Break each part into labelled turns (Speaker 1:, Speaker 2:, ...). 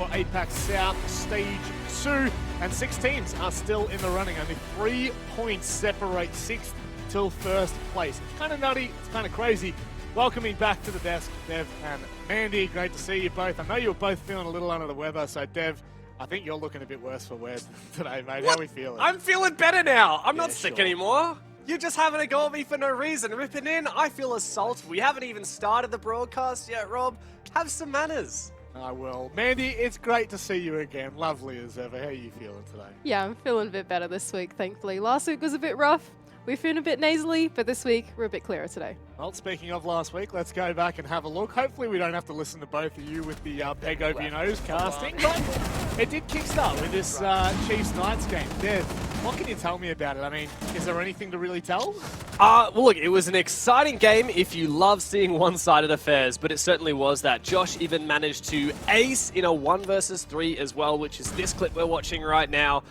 Speaker 1: for APAC South Stage 2, and 6 teams are still in the running. Only 3 points separate 6th till 1st place. It's kind of nutty, it's kind of crazy. Welcoming back to the desk, Dev and Mandy. Great to see you both. I know you're both feeling a little under the weather, so Dev, I think you're looking a bit worse for wear today, mate. How are we feeling?
Speaker 2: I'm feeling better now. I'm not sick
Speaker 1: sure.
Speaker 2: anymore. You're just having a go at me for no reason. Ripping in, I feel assaulted. We haven't even started the broadcast yet, Rob. Have some manners.
Speaker 1: I will. Mandy, it's great to see you again. Lovely as ever. How are you feeling today?
Speaker 3: Yeah, I'm feeling a bit better this week, thankfully. Last week was a bit rough. We're feeling a bit nasally, but this week we're a bit clearer today.
Speaker 1: Well, speaking of last week, let's go back and have a look. Hopefully we don't have to listen to both of you with the peg over your nose casting, but it did kickstart with this Chiefs Knights game. Dev, what can you tell me about it? I mean, is there anything to really tell?
Speaker 2: Well, look, it was an exciting game if you love seeing one-sided affairs, but it certainly was that. Josh even managed to ace in a 1 versus 3 as well, which is this clip we're watching right now.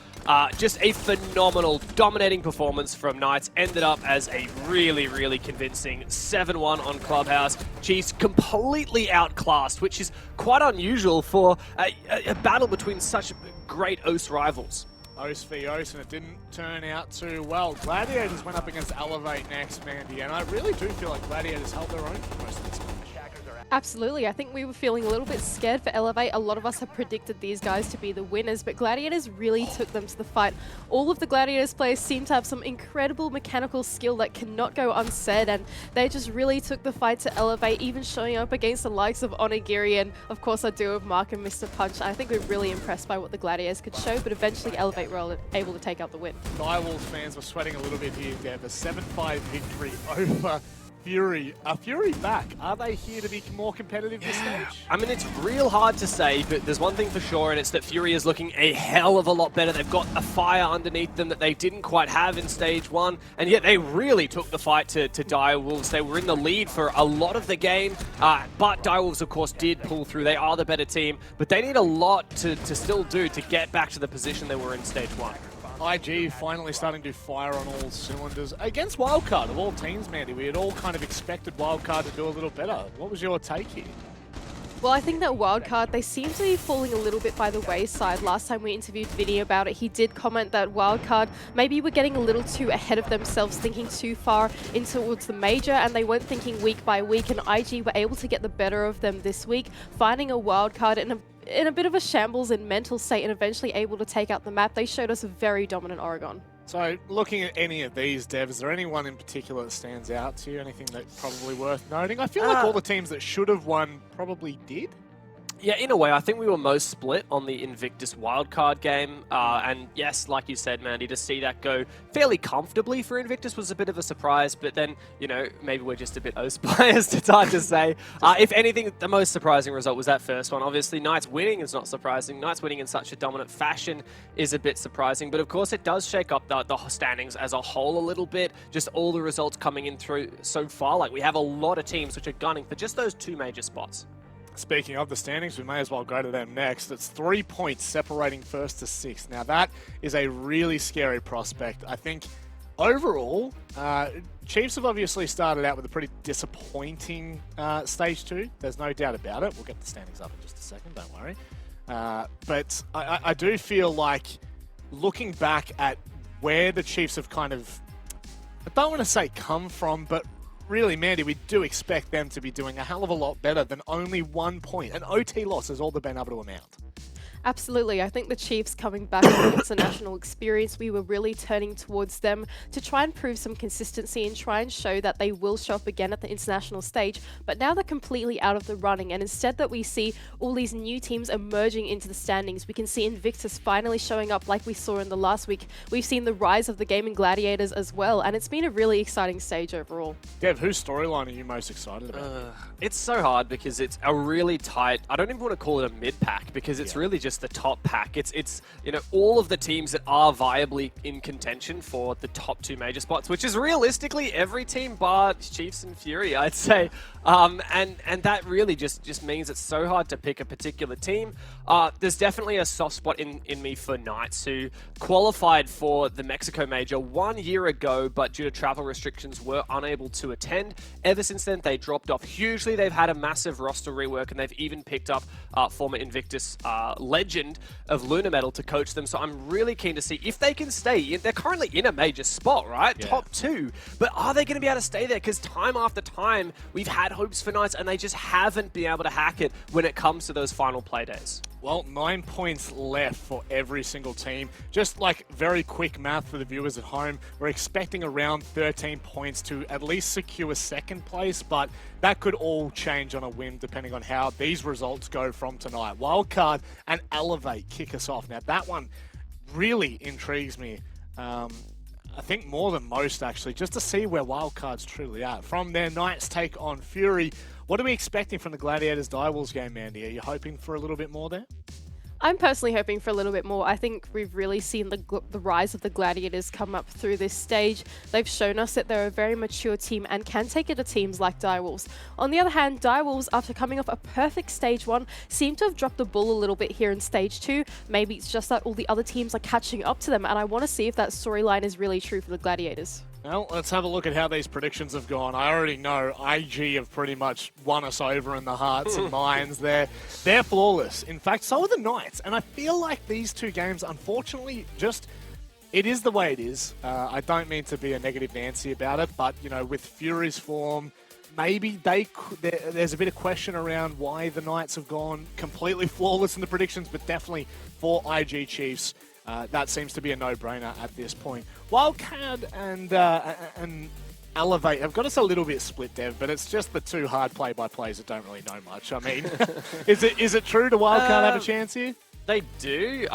Speaker 2: Just a phenomenal, dominating performance from Knights. Ended up as a really, really convincing 7-1 on Clubhouse. Chiefs completely outclassed, which is quite unusual for a battle between such great OS rivals.
Speaker 1: OS v OS, and it didn't turn out too well. Gladiators went up against Elevate next, Mandy, and I really do feel like Gladiators held their own for most of this match.
Speaker 3: Absolutely. I think we were feeling a little bit scared for Elevate. A lot of us have predicted these guys to be the winners, but Gladiators really took them to the fight. All of the Gladiators players seem to have some incredible mechanical skill that cannot go unsaid, and they just really took the fight to Elevate, even showing up against the likes of Onigiri and, of course, our duo of Mark and Mr. Punch. I think we're really impressed by what the Gladiators could show, but eventually Elevate were able to take out the win.
Speaker 1: Direwolves fans were sweating a little bit here, Dev. A 7-5 victory over Fury. Are Fury back? Are they here to be more competitive this stage?
Speaker 2: I mean, it's real hard to say, but there's one thing for sure, and it's that Fury is looking a hell of a lot better. They've got a fire underneath them that they didn't quite have in stage 1, and yet they really took the fight to Direwolves. They were in the lead for a lot of the game, but Direwolves, of course, did pull through. They are the better team, but they need a lot to still do to get back to the position they were in stage 1.
Speaker 1: IG finally starting to fire on all cylinders against WILDCARD of all teams, Mandy. We had all kind of expected WILDCARD to do a little better. What was your take here?
Speaker 3: Well, I think that WILDCARD, they seem to be falling a little bit by the wayside. Last time we interviewed Vinny about it, he did comment that WILDCARD maybe were getting a little too ahead of themselves, thinking too far in towards the major, and they weren't thinking week by week, and IG were able to get the better of them this week, finding a WILDCARD in a bit of a shambles in mental state and eventually able to take out the map. They showed us a very dominant Oregon.
Speaker 1: So, looking at any of these, Dev, is there anyone in particular that stands out to you? Anything that's probably worth noting? I feel like all the teams that should have won probably did.
Speaker 2: Yeah, in a way, I think we were most split on the Invictus wildcard game. And yes, like you said, Mandy, to see that go fairly comfortably for Invictus was a bit of a surprise. But then, you know, maybe we're just a bit OS-biased, it's hard to say. If anything, the most surprising result was that first one. Obviously, Knights winning is not surprising. Knights winning in such a dominant fashion is a bit surprising. But of course, it does shake up the standings as a whole a little bit. Just all the results coming in through so far. Like, we have a lot of teams which are gunning for just those 2 major spots.
Speaker 1: Speaking of the standings, we may as well go to them next. It's 3 points separating 1st to 6th. Now that is a really scary prospect. I think overall, Chiefs have obviously started out with a pretty disappointing stage 2. There's no doubt about it. We'll get the standings up in just a second, don't worry. But I do feel like looking back at where the Chiefs have kind of, I don't want to say come from, but really, Mandy, we do expect them to be doing a hell of a lot better than only 1 point. An OT loss is all they've been able to amount.
Speaker 3: Absolutely. I think the Chiefs coming back with the international experience, we were really turning towards them to try and prove some consistency and try and show that they will show up again at the international stage. But now they're completely out of the running, and instead that we see all these new teams emerging into the standings, we can see Invictus finally showing up like we saw in the last week. We've seen the rise of the gaming gladiators as well, and it's been a really exciting stage overall.
Speaker 1: Dev, whose storyline are you most excited about?
Speaker 2: It's so hard because it's a really tight, I don't even want to call it a mid-pack because it's really just just the top pack. It's you know, all of the teams that are viably in contention for the top 2 major spots, which is realistically every team bar Chiefs and Fury, I'd say. And that really just means it's so hard to pick a particular team. There's definitely a soft spot in me for Knights, who qualified for the Mexico Major 1 year ago, but due to travel restrictions were unable to attend. Ever since then, they dropped off hugely. They've had a massive roster rework, and they've even picked up former Invictus legend of Luna Metal to coach them. So I'm really keen to see if they can stay. They're currently in a major spot, right? Yeah. Top 2. But are they going to be able to stay there? Because time after time, we've had hopes for Knights, and they just haven't been able to hack it when it comes to those final play days.
Speaker 1: Well, 9 points left for every single team. Just like very quick math for the viewers at home, we're expecting around 13 points to at least secure second place, but that could all change on a whim depending on how these results go from tonight. Wildcard and Elevate kick us off. Now, that one really intrigues me. I think more than most, actually, just to see where Wildcard's truly at. From their Knights take on Fury, what are we expecting from the Gladiators Direwolves game, Mandy? Are you hoping for a little bit more there?
Speaker 3: I'm personally hoping for a little bit more. I think we've really seen the rise of the Gladiators come up through this stage. They've shown us that they're a very mature team and can take it to teams like Direwolves. On the other hand, Direwolves, after coming off a perfect stage 1, seem to have dropped the ball a little bit here in stage 2. Maybe it's just that all the other teams are catching up to them, and I want to see if that storyline is really true for the Gladiators.
Speaker 1: Well, let's have a look at how these predictions have gone. I already know IG have pretty much won us over in the hearts and minds. They're flawless. In fact, so are the Knights. And I feel like these two games, unfortunately, it is the way it is. I don't mean to be a negative Nancy about it, but, you know, with Fury's form, maybe there's a bit of question around why the Knights have gone completely flawless in the predictions, but definitely for IG Chiefs, that seems to be a no-brainer at this point. Wildcard and Elevate have got us a little bit split, Dev, but it's just the two hard play-by-plays that don't really know much. I mean, is it true to Wildcard have a chance here?
Speaker 2: They do.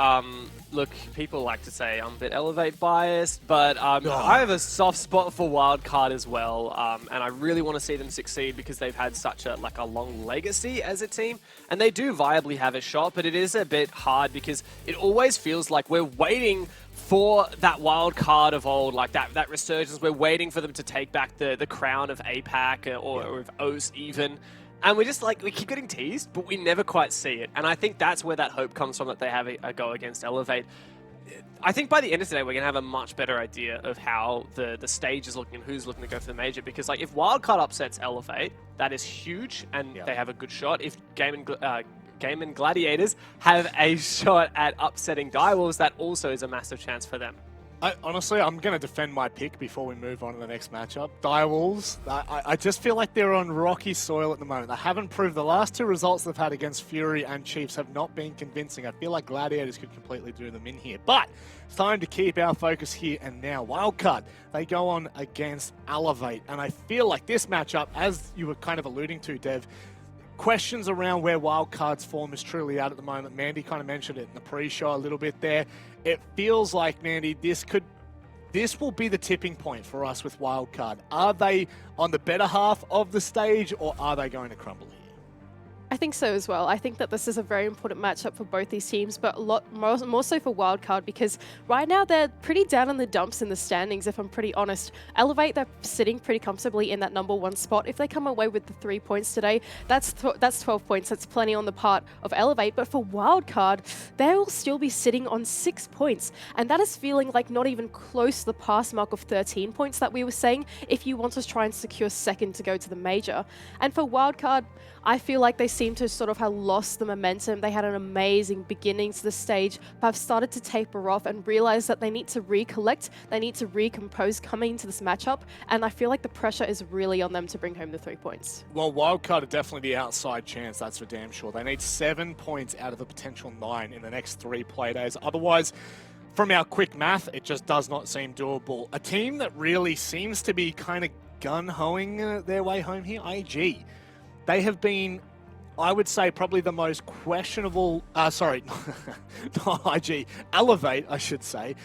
Speaker 2: Look, people like to say I'm a bit Elevate biased, but I have a soft spot for Wildcard as well, and I really want to see them succeed because they've had such a long legacy as a team, and they do viably have a shot, but it is a bit hard because it always feels like we're waiting for that wild card of old, like that resurgence. We're waiting for them to take back the crown of APAC or of OS even. And we're just we keep getting teased, but we never quite see it. And I think that's where that hope comes from, that they have a go against Elevate. I think by the end of today, we're going to have a much better idea of how the stage is looking and who's looking to go for the major. Because if Wildcard upsets Elevate, that is huge, and they have a good shot. If Game and Gladiators have a shot at upsetting Direwolves, that also is a massive chance for them.
Speaker 1: Honestly, I'm going to defend my pick before we move on to the next matchup. Direwolves, I just feel like they're on rocky soil at the moment. They haven't proved. The last two results they've had against Fury and Chiefs have not been convincing. I feel like Gladiators could completely do them in here. But it's time to keep our focus here and now. Wildcard, they go on against Elevate. And I feel like this matchup, as you were kind of alluding to, Dev, questions around where Wildcard's form is truly at the moment. Mandy kind of mentioned it in the pre-show a little bit there. It feels like, Mandy, this will be the tipping point for us with Wildcard. Are they on the better half of the stage, or are they going to crumble here?
Speaker 3: I think so as well. I think that this is a very important matchup for both these teams, but a lot more so for Wildcard, because right now they're pretty down in the dumps in the standings, if I'm pretty honest. Elevate, they're sitting pretty comfortably in that #1 spot. If they come away with the 3 points today, that's 12 points. That's plenty on the part of Elevate. But for Wildcard, they will still be sitting on 6 points. And that is feeling like not even close to the pass mark of 13 points that we were saying if you want to try and secure second to go to the major. And for Wildcard, I feel like they seem to sort of have lost the momentum. They had an amazing beginning to the stage, but have started to taper off and realize that they need to recollect, they need to recompose coming into this matchup, and I feel like the pressure is really on them to bring home the 3 points.
Speaker 1: Well, Wildcard are definitely the outside chance, that's for damn sure. They need 7 points out of a potential 9 in the next 3 play days. Otherwise, from our quick math, it just does not seem doable. A team that really seems to be kind of gun-hoing their way home here, IG. They have been, I would say, probably the most questionable, not IG, Elevate, I should say,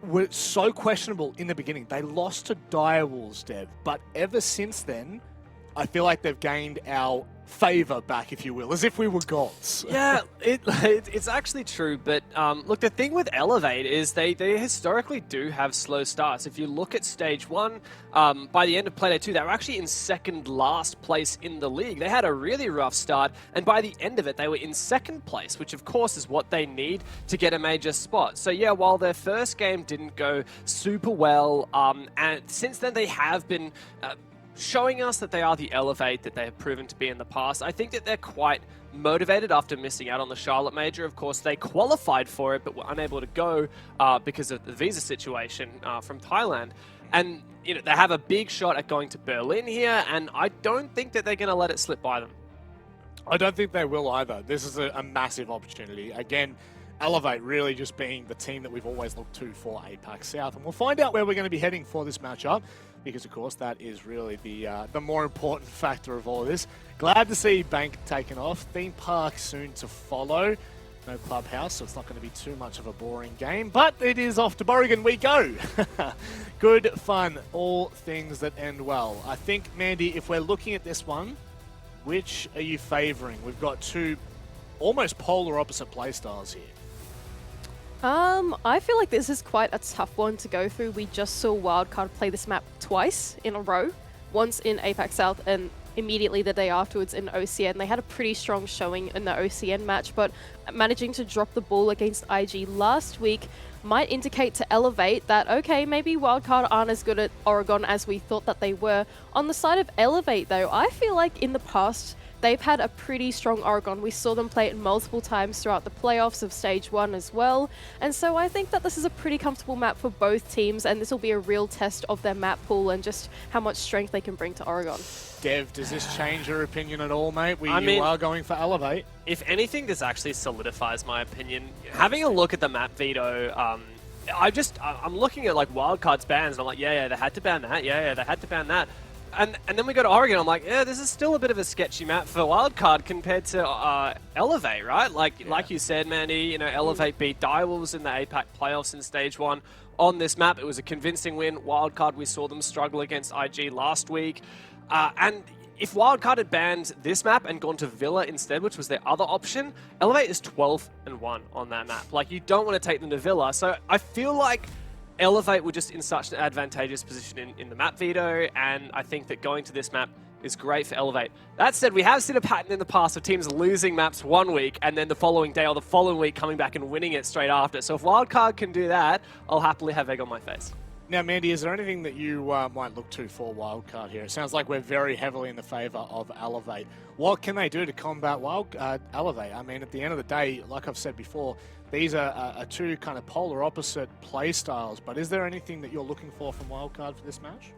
Speaker 1: were so questionable in the beginning. They lost to Direwolves, Dev, but ever since then, I feel like they've gained our favor back, if you will, as if we were gods.
Speaker 2: Yeah, it's actually true, but look, the thing with Elevate is they historically do have slow starts. If you look at Stage 1, by the end of Playday 2, they were actually in second last place in the league. They had a really rough start, and by the end of it, they were in second place, which of course is what they need to get a major spot. So yeah, while their first game didn't go super well, and since then they have been showing us that they are the Elevate that they have proven to be in the past. I think that they're quite motivated after missing out on the Charlotte Major. Of course, they qualified for it, but were unable to go because of the visa situation from Thailand. And you know, they have a big shot at going to Berlin here, and I don't think that they're going to let it slip by them.
Speaker 1: I don't think they will either. This is a massive opportunity. Again, Elevate really just being the team that we've always looked to for APAC South. And we'll find out where we're going to be heading for this matchup, because of course that is really the more important factor of all of this. Glad to see Bank taken off. Theme Park soon to follow. No clubhouse, so it's not going to be too much of a boring game, but it is off to Borrigan we go. Good fun, all things that end well. I think, Mandy, if we're looking at this one, which are you favouring? We've got two almost polar opposite playstyles here.
Speaker 3: I feel like this is quite a tough one to go through. We just saw WILDCARD play this map twice in a row, once in APAC South and immediately the day afterwards in OCN. They had a pretty strong showing in the OCN match, but managing to drop the ball against IG last week might indicate to Elevate that, okay, maybe WILDCARD aren't as good at Oregon as we thought that they were. On the side of Elevate, though, I feel like in the past, they've had a pretty strong Oregon. We saw them play it multiple times throughout the playoffs of Stage 1 as well. And so I think that this is a pretty comfortable map for both teams, and this will be a real test of their map pool and just how much strength they can bring to Oregon.
Speaker 1: Dev, does this change your opinion at all, mate?
Speaker 2: I mean,
Speaker 1: you are going for Elevate.
Speaker 2: If anything, this actually solidifies my opinion. Having a look at the map veto, I'm looking at like WILDCARD's bans, and I'm like, yeah, they had to ban that. Yeah, they had to ban that. And then we go to Oregon, I'm like, yeah, this is still a bit of a sketchy map for WILDCARD compared to Elevate, right? Like you said, Mandy, you know, Elevate beat Direwolves in the APAC playoffs in Stage 1 on this map. It was a convincing win. WILDCARD, we saw them struggle against IG last week. And if WILDCARD had banned this map and gone to Villa instead, which was their other option, Elevate is 12-1 on that map. Like, you don't want to take them to Villa. So I feel like Elevate were just in such an advantageous position in the map veto, and I think that going to this map is great for Elevate. That said, we have seen a pattern in the past of teams losing maps one week and then the following day or the following week coming back and winning it straight after. So if WILDCARD can do that, I'll happily have egg on my face.
Speaker 1: Now, Mandy, is there anything that you might look to for WILDCARD here? It sounds like we're very heavily in the favour of Elevate. What can they do to combat Elevate? I mean, at the end of the day, like I've said before, these are two kind of polar opposite play styles, but is there anything that you're looking for from WILDCARD for this match?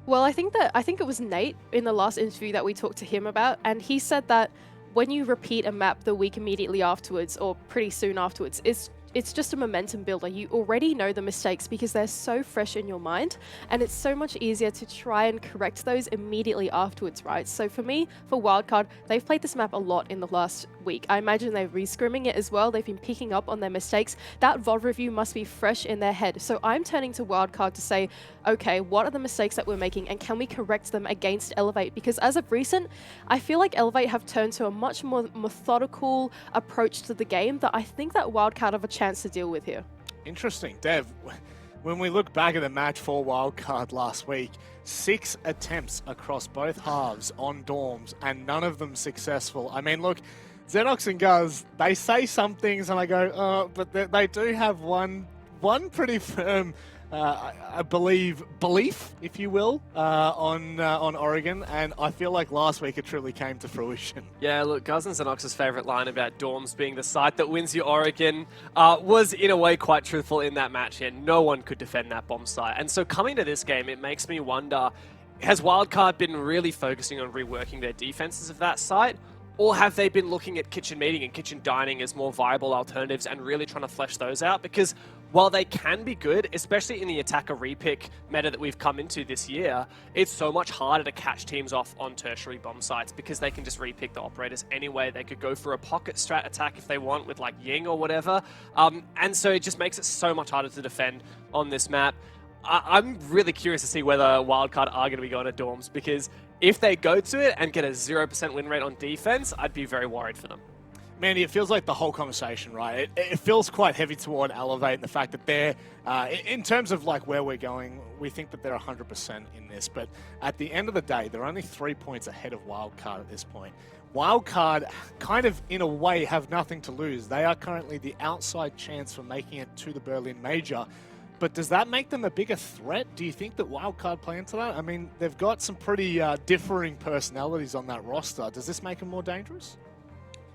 Speaker 3: Well, I think it was Nate in the last interview that we talked to him about, and he said that when you repeat a map the week immediately afterwards, or pretty soon afterwards, it's just a momentum builder. You already know the mistakes because they're so fresh in your mind, and it's so much easier to try and correct those immediately afterwards, right? So for me, for WILDCARD, they've played this map a lot in the last week. I imagine they're re-scrimming it as well. They've been picking up on their mistakes. That VOD review must be fresh in their head. So I'm turning to WILDCARD to say, okay, what are the mistakes that we're making, and can we correct them against Elevate? Because as of recent, I feel like Elevate have turned to a much more methodical approach to the game that I think that WILDCARD have a chance to deal with here.
Speaker 1: Interesting. Dev, when we look back at the match for WILDCARD last week, 6 attempts across both halves on dorms and none of them successful. I mean, look, Xenox and Guz, they say some things and I go, oh, but they do have one pretty firm I believe, belief, if you will, on Oregon, and I feel like last week it truly came to fruition.
Speaker 2: Yeah, look, Guz and Xenox's favourite line about dorms being the site that wins you Oregon was, in a way, quite truthful in that match here. No one could defend that bomb site. And so coming to this game, it makes me wonder, has WILDCARD been really focusing on reworking their defenses of that site? Or have they been looking at kitchen meeting and kitchen dining as more viable alternatives and really trying to flesh those out? Because while they can be good, especially in the attacker repick meta that we've come into this year, it's so much harder to catch teams off on tertiary bomb sites because they can just repick the operators anyway. They could go for a pocket strat attack if they want with like Ying or whatever. And so it just makes it so much harder to defend on this map. I'm really curious to see whether WILDCARD are going to be going to dorms, because If they go to it and get a 0% win rate on defense, I'd be very worried for them.
Speaker 1: Mandy, it feels like the whole conversation, right? It feels quite heavy toward Elevate and the fact that they're, in terms of like where we're going, we think that they're 100% in this. But at the end of the day, they're only 3 points ahead of WILDCARD at this point. WILDCARD kind of, in a way, have nothing to lose. They are currently the outside chance for making it to the Berlin Major. But does that make them a bigger threat? Do you think that WILDCARD play into that? I mean, they've got some pretty differing personalities on that roster. Does this make them more dangerous?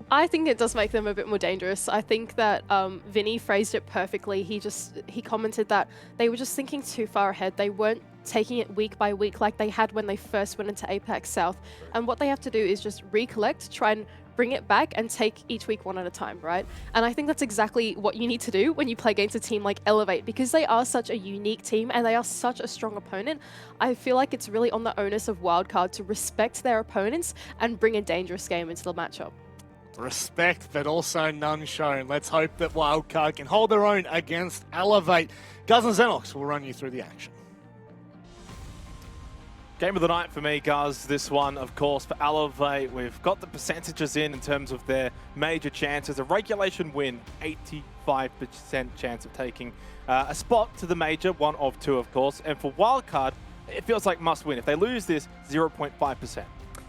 Speaker 3: I think it does make them a bit more dangerous. I think that Vinny phrased it perfectly. He commented that they were just thinking too far ahead. They weren't taking it week by week like they had when they first went into APAC South. And what they have to do is just recollect, try and bring it back and take each week one at a time, right? And I think that's exactly what you need to do when you play against a team like Elevate, because they are such a unique team and they are such a strong opponent. I feel like it's really on the onus of WILDCARD to respect their opponents and bring a dangerous game into the matchup.
Speaker 1: Respect, but also none shown. Let's hope that WILDCARD can hold their own against Elevate. Guz and Xenox will run you through the action.
Speaker 4: Game of the night for me, Guz. This one, of course, for Elevate. We've got the percentages in terms of their major chances. A regulation win, 85% chance of taking a spot to the major, one of two, of course. And for WILDCARD, it feels like must win. If they lose this, 0.5%.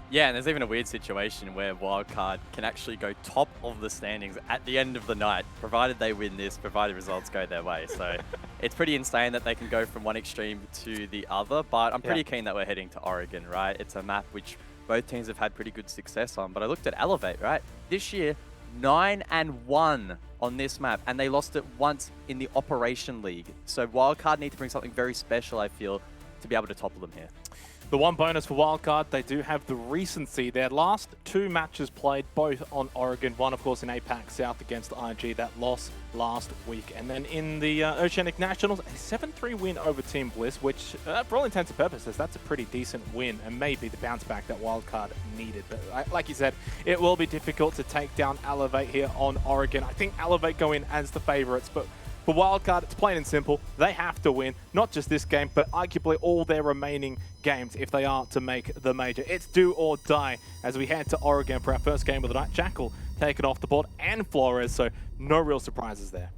Speaker 5: Yeah, and there's even a weird situation where WILDCARD can actually go top of the standings at the end of the night, provided they win this, provided results go their way. So it's pretty insane that they can go from one extreme to the other, but I'm pretty keen that we're heading to Oregon, right? It's a map which both teams have had pretty good success on, but I looked at Elevate, right? This year, 9-1 on this map, and they lost it once in the Operation League. So WILDCARD need to bring something very special, I feel, to be able to topple them here.
Speaker 4: The one bonus for WILDCARD, they do have the recency. Their last two matches played, both on Oregon. One, of course, in APAC South against IG, that loss last week. And then in the Oceanic Nationals, a 7-3 win over Team Bliss, which, for all intents and purposes, that's a pretty decent win and maybe the bounce back that WILDCARD needed. But like you said, it will be difficult to take down Elevate here on Oregon. I think Elevate go in as the favorites, but for WILDCARD, it's plain and simple. They have to win, not just this game, but arguably all their remaining games if they are to make the major. It's do or die as we head to Oregon for our first game of the night. Jackal taken off the board and Flores, so no real surprises there.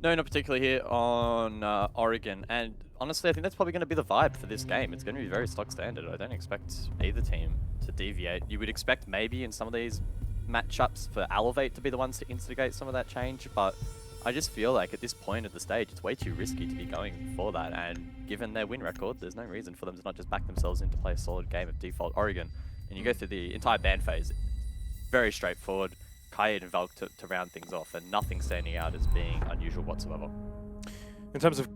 Speaker 5: No, not particularly here on Oregon. And honestly, I think that's probably going to be the vibe for this game. It's going to be very stock standard. I don't expect either team to deviate. You would expect maybe in some of these matchups for Elevate to be the ones to instigate some of that change, but I just feel like at this point of the stage, it's way too risky to be going for that, and given their win record, there's no reason for them to not just back themselves in to play a solid game of default Oregon. And you go through the entire ban phase, very straightforward, Kaid and Valk to round things off, and nothing standing out as being unusual whatsoever.
Speaker 4: In terms of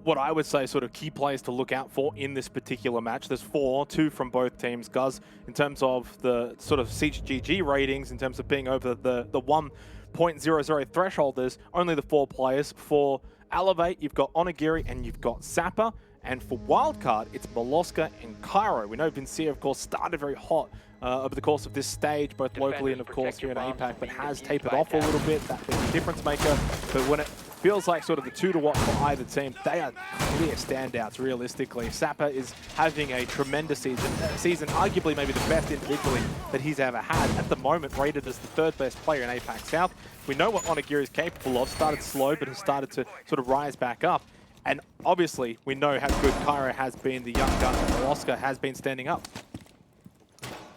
Speaker 4: what I would say sort of key players to look out for in this particular match, there's two from both teams. Guz, in terms of the sort of CGG ratings, in terms of being over the 1.00 threshold, there's only the 4 players. For Elevate, you've got Onigiri and you've got Sapper. And for WILDCARD, it's Moloska and Cairo. We know Vincia, of course, started very hot over the course of this stage, both locally and, of course, here in APAC, but has tapered off a little bit. That being a difference maker. But when it feels like sort of the 2 to watch for either team, they are clear standouts, realistically. Sapper is having a tremendous season, arguably maybe the best individually that he's ever had. At the moment, rated as the 3rd best player in APAC South. We know what Onigiri is capable of. Started slow, but has started to sort of rise back up. And obviously, we know how good Cairo has been. The young gun, Moloska, has been standing up.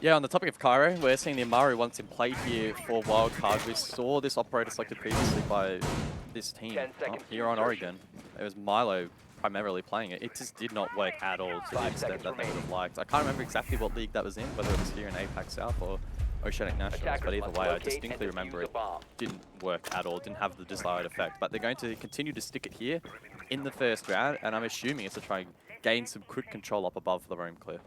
Speaker 5: Yeah, on the topic of Cairo, we're seeing the Amaru once in play here for WILDCARD. We saw this operator selected previously by this team here on Oregon. It was Milo primarily playing it. It just did not work at all to the extent that they would have liked. I can't remember exactly what league that was in, whether it was here in APAC South or Oceanic Nationals, but either way, I distinctly remember it didn't work at all, didn't have the desired effect. But they're going to continue to stick it here in the first round, and I'm assuming it's to try and gain some quick control up above the roam clear.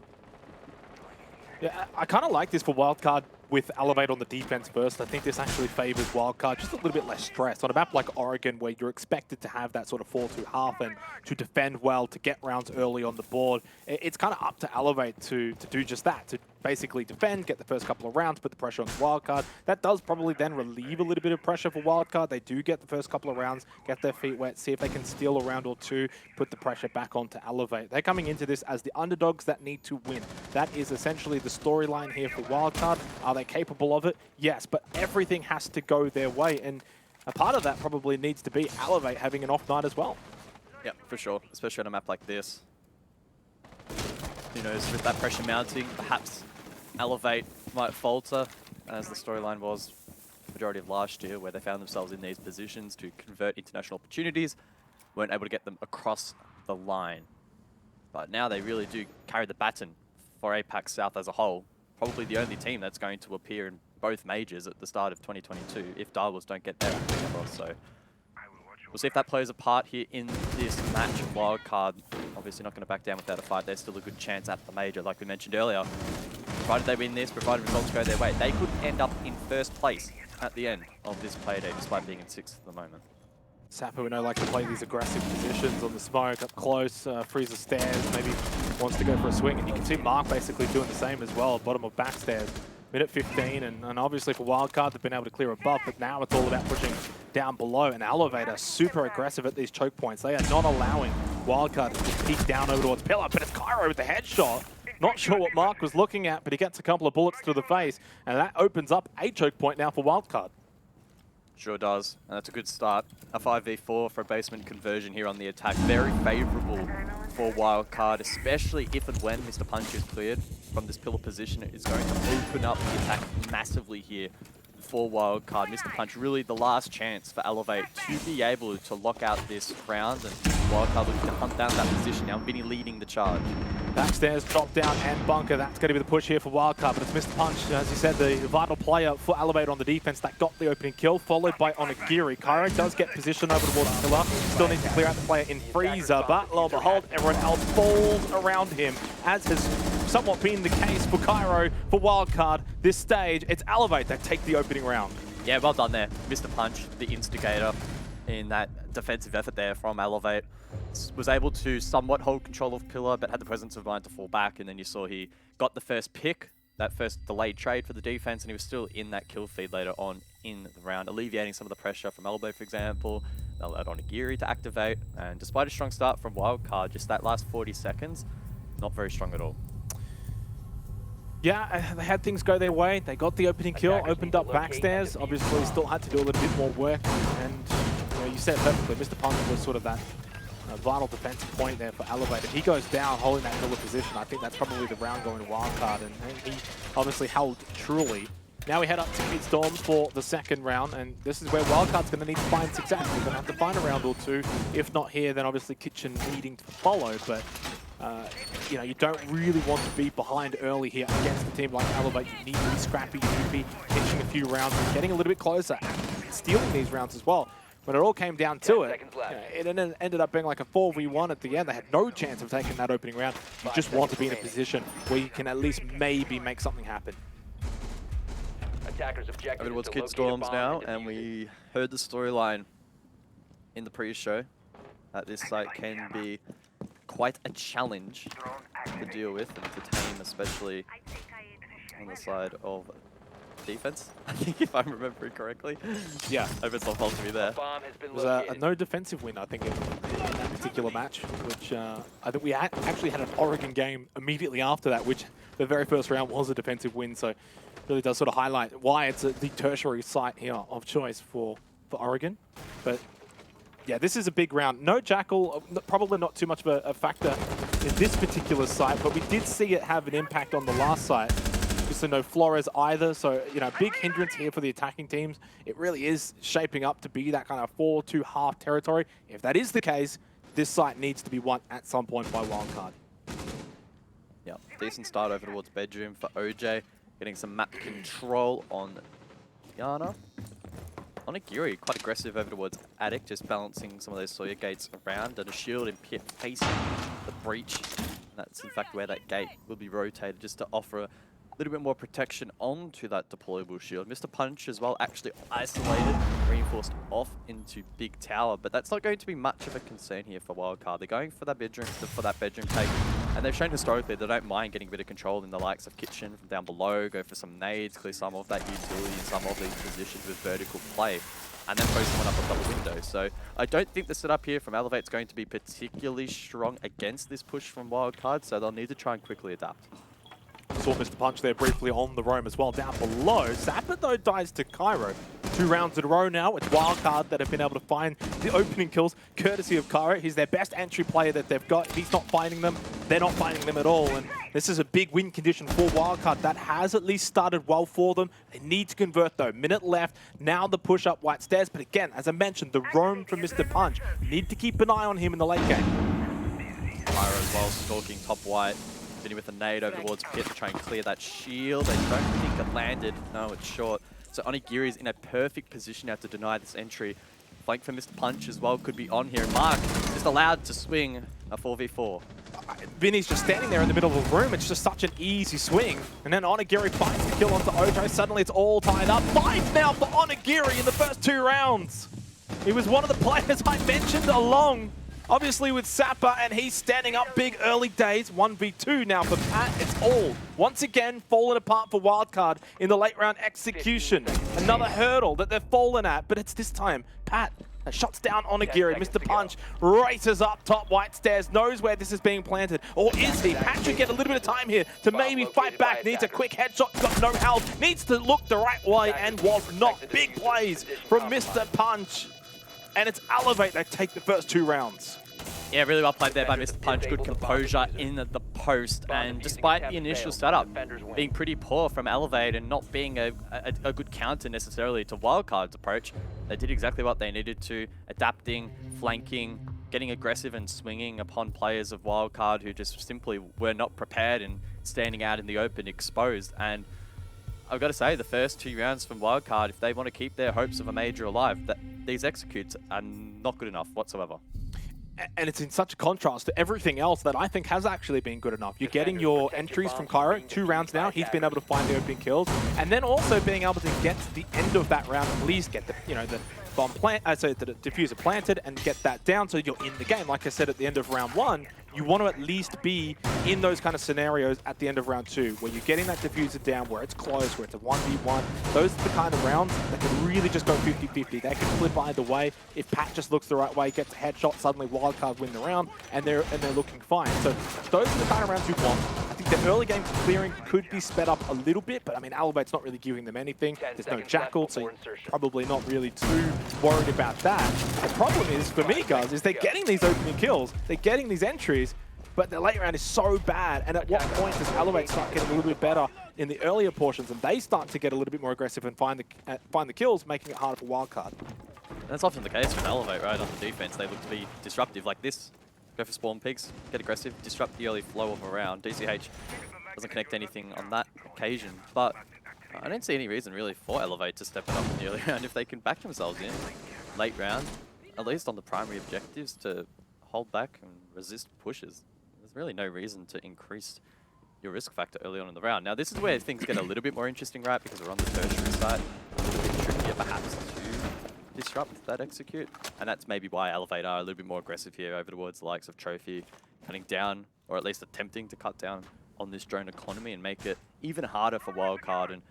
Speaker 4: Yeah, I kind of like this for WILDCARD with Elevate on the defense first. I think this actually favors WILDCARD just a little bit less stress. On a map like Oregon, where you're expected to have that sort of 4-2 half and to defend well, to get rounds early on the board, it's kind of up to Elevate to do just that, to basically defend, get the first couple of rounds, put the pressure on the Wildcard. That does probably then relieve a little bit of pressure for Wildcard. They do get the first couple of rounds, get their feet wet, see if they can steal a round or two, put the pressure back on to Elevate. They're coming into this as the underdogs that need to win. That is essentially the storyline here for Wildcard. Are they capable of it? Yes, but everything has to go their way, and a part of that probably needs to be Elevate having an off night as well.
Speaker 5: Yeah, for sure, especially on a map like this. Who knows, with that pressure mounting, perhaps Elevate might falter, as the storyline was majority of last year, where they found themselves in these positions to convert international opportunities, weren't able to get them across the line. But now they really do carry the baton for APAC South as a whole. Probably the only team that's going to appear in both majors at the start of 2022 if Direwolves don't get their act together. So we'll see if that plays a part here in this match. Wildcard obviously not going to back down without a fight. There's still a good chance at the major, like we mentioned earlier. Provided they win this, provided results go their way, they could end up in first place at the end of this Playday, despite being in 6th at the moment.
Speaker 4: Sapper, we know, like to play these aggressive positions on the smoke, up close, freeze the stairs, maybe wants to go for a swing. And you can see Mark basically doing the same as well, bottom of back stairs. Minute 15, and obviously for Wildcard, they've been able to clear a buff, but now it's all about pushing down below. And Elevate are super aggressive at these choke points. They are not allowing Wildcard to just peek down over towards Pillar, but it's Cairo with the headshot. Not sure what Mark was looking at, but he gets a couple of bullets through the face, and that opens up a choke point now for Wildcard.
Speaker 5: Sure does, and that's a good start. A 5v4 for a basement conversion here on the attack. Very favourable for Wildcard, especially if and when Mr. Punch is cleared from this pillar position. It's going to open up the attack massively here for Wildcard. Mr. Punch, really the last chance for Elevate to be able to lock out this round, and Wildcard looking to hunt down that position. Now Vinny leading the charge.
Speaker 4: Backstairs, drop down, and bunker. That's going to be the push here for Wildcard, but it's Mr. Punch, as you said, the vital player for Elevate on the defense that got the opening kill, followed by Onigiri. Cairo does get position over towards Pillar. Still needs to clear out the player in Freezer, but lo and behold, everyone else falls around him, as has somewhat been the case for Cairo. For Wildcard, this stage, it's Elevate that take the opening round.
Speaker 5: Yeah, well done there. Mr. Punch, the instigator in that defensive effort there from Elevate. Was able to somewhat hold control of Pillar, but had the presence of mind to fall back, and then you saw he got the first pick, that first delayed trade for the defense, and he was still in that kill feed later on in the round, alleviating some of the pressure from Elbow, for example. They allowed Onigiri to activate, and despite a strong start from Wildcard, just that last 40 seconds, not very strong at all.
Speaker 4: Yeah, they had things go their way. They got the opening kill, opened up backstairs. Obviously, still had to do a little bit more work, and you said perfectly, Mr. Punch was sort of that vital defensive point there for Elevate. If he goes down holding that pillar position, I think that's probably the round going to Wildcard, and he obviously held truly. Now we head up to Kid Storms for the second round, and this is where Wildcard's going to need to find success. We're going to have to find a round or two. If not here, then obviously Kitchen needing to follow, but you don't really want to be behind early here against a team like Elevate. You need to be scrappy, you need to be pitching a few rounds and getting a little bit closer, and stealing these rounds as well. When it all came down to it, it ended up being like a 4v1 at the end. They had no chance of taking that opening round. You just want to be in a position where you can at least maybe make something happen.
Speaker 5: Over towards Kid Storms now, and we heard the storyline in the pre-show that this site can be quite a challenge to deal with and to tame, especially on the side of defense, I think, if I'm remembering correctly.
Speaker 4: Yeah.
Speaker 5: Hope it's not faulting me there.
Speaker 4: It was a no defensive win, I think, in that particular match, which I think we actually had an Oregon game immediately after that, which the very first round was a defensive win, so it really does sort of highlight why it's the tertiary site here of choice for Oregon. But yeah, this is a big round. No Jackal, probably not too much of a factor in this particular site, but we did see it have an impact on the last site. Obviously no Flores either, so big hindrance here for the attacking teams. It really is shaping up to be that kind of 4-2-half territory. If that is the case, this site needs to be won at some point by Wildcard.
Speaker 5: Yeah, decent start over towards bedroom for OJ, getting some map control on Yana. Onigiri, quite aggressive over towards Attic, just balancing some of those Sawyer gates around, and a shield in pit facing the breach. And that's in fact where that gate will be rotated, just to offer a little bit more protection onto that deployable shield. Mr. Punch as well, actually isolated, reinforced off into Big Tower, but that's not going to be much of a concern here for Wildcard. They're going for that bedroom take. And they've shown historically they don't mind getting a bit of control in the likes of Kitchen from down below, go for some nades, clear some of that utility in some of these positions with vertical play, and then post someone up a double window. So I don't think the setup here from Elevate is going to be particularly strong against this push from WILDCARD, so they'll need to try and quickly adapt.
Speaker 4: Saw Mr. Punch there briefly on the roam as well. Down below, Zappa though dies to Cairo. 2 rounds in a row now. It's WILDCARD that have been able to find the opening kills courtesy of Cairo. He's their best entry player that they've got. If he's not finding them, they're not finding them at all. And this is a big win condition for WILDCARD. That has at least started well for them. They need to convert though. Minute left. Now the push up white stairs. But again, as I mentioned, the roam from Mr. Punch. Need to keep an eye on him in the late game.
Speaker 5: Cairo as well, stalking top white. Vinny with a nade over towards Pit to try and clear that shield. I don't think it landed. No, it's short. So Onigiri is in a perfect position now to deny this entry. Flank for Mr. Punch as well could be on here. Mark just allowed to swing a 4v4.
Speaker 4: Vinny's just standing there in the middle of the room. It's just such an easy swing. And then Onigiri finds the kill onto Ojo. Suddenly it's all tied up. 5 now for Onigiri in the first 2 rounds. He was one of the players I mentioned along. Obviously with Sapper, and he's standing up big early days. 1v2 now for Pat. It's all, once again, fallen apart for WILDCARD in the late round execution. Another hurdle that they've fallen at, but it's this time Pat that shuts down Onigiri. Mr. Punch races up top white stairs, knows where this is being planted. Or is he? Pat should get a little bit of time here to maybe fight back. Needs a quick headshot, got no health. Needs to look the right way and was not. Big plays from Mr. Punch. And it's Elevate that take the first 2 rounds.
Speaker 5: Yeah, really well played there by Mr. Punch. Good composure in the post. And despite the initial setup being pretty poor from Elevate and not being a good counter necessarily to WILDCARD's approach, they did exactly what they needed to, adapting, flanking, getting aggressive and swinging upon players of WILDCARD who just simply were not prepared and standing out in the open exposed. And I've got to say, the first 2 rounds from WILDCARD, if they want to keep their hopes of a major alive, that these executes are not good enough whatsoever.
Speaker 4: And it's in such a contrast to everything else that I think has actually been good enough. You're getting your entries from Cairo, 2 rounds now. He's been able to find the opening kills, and then also being able to get to the end of that round, at least get the the bomb plant, so the diffuser planted, and get that down, so you're in the game. Like I said at the end of round 1, you want to at least be in those kind of scenarios at the end of round 2, where you're getting that diffuser down, where it's close, where it's a 1v1. Those are the kind of rounds that can really just go 50-50. They can flip either way. If Pat just looks the right way, gets a headshot, suddenly WILDCARD win the round, and they're looking fine. So those are the kind of rounds you want. I think the early game clearing could be sped up a little bit, but I mean, Elevate's not really giving them anything. There's no Jackal, so you're probably not really too worried about that. The problem is, for me, guys, is they're getting these opening kills, they're getting these entries, but the late round is so bad. And at what point does Elevate start getting a little bit better in the earlier portions, and they start to get a little bit more aggressive and find the kills, making it harder for WILDCARD?
Speaker 5: That's often the case with Elevate, right? On the defense, they look to be disruptive like this. Go for spawn pigs, get aggressive, disrupt the early flow of a round. DCH doesn't connect anything on that occasion, but I don't see any reason really for Elevate to step it up in the early round if they can back themselves in late round, at least on the primary objectives, to hold back and resist pushes. There's really no reason to increase your risk factor early on in the round. Now, this is where things get a little bit more interesting, right? Because we're on the tertiary side. A little bit trickier, perhaps, to disrupt that execute. And that's maybe why Elevate are a little bit more aggressive here over towards the likes of Trophy, cutting down, or at least attempting to cut down on this drone economy and make it even harder for WILDCARD and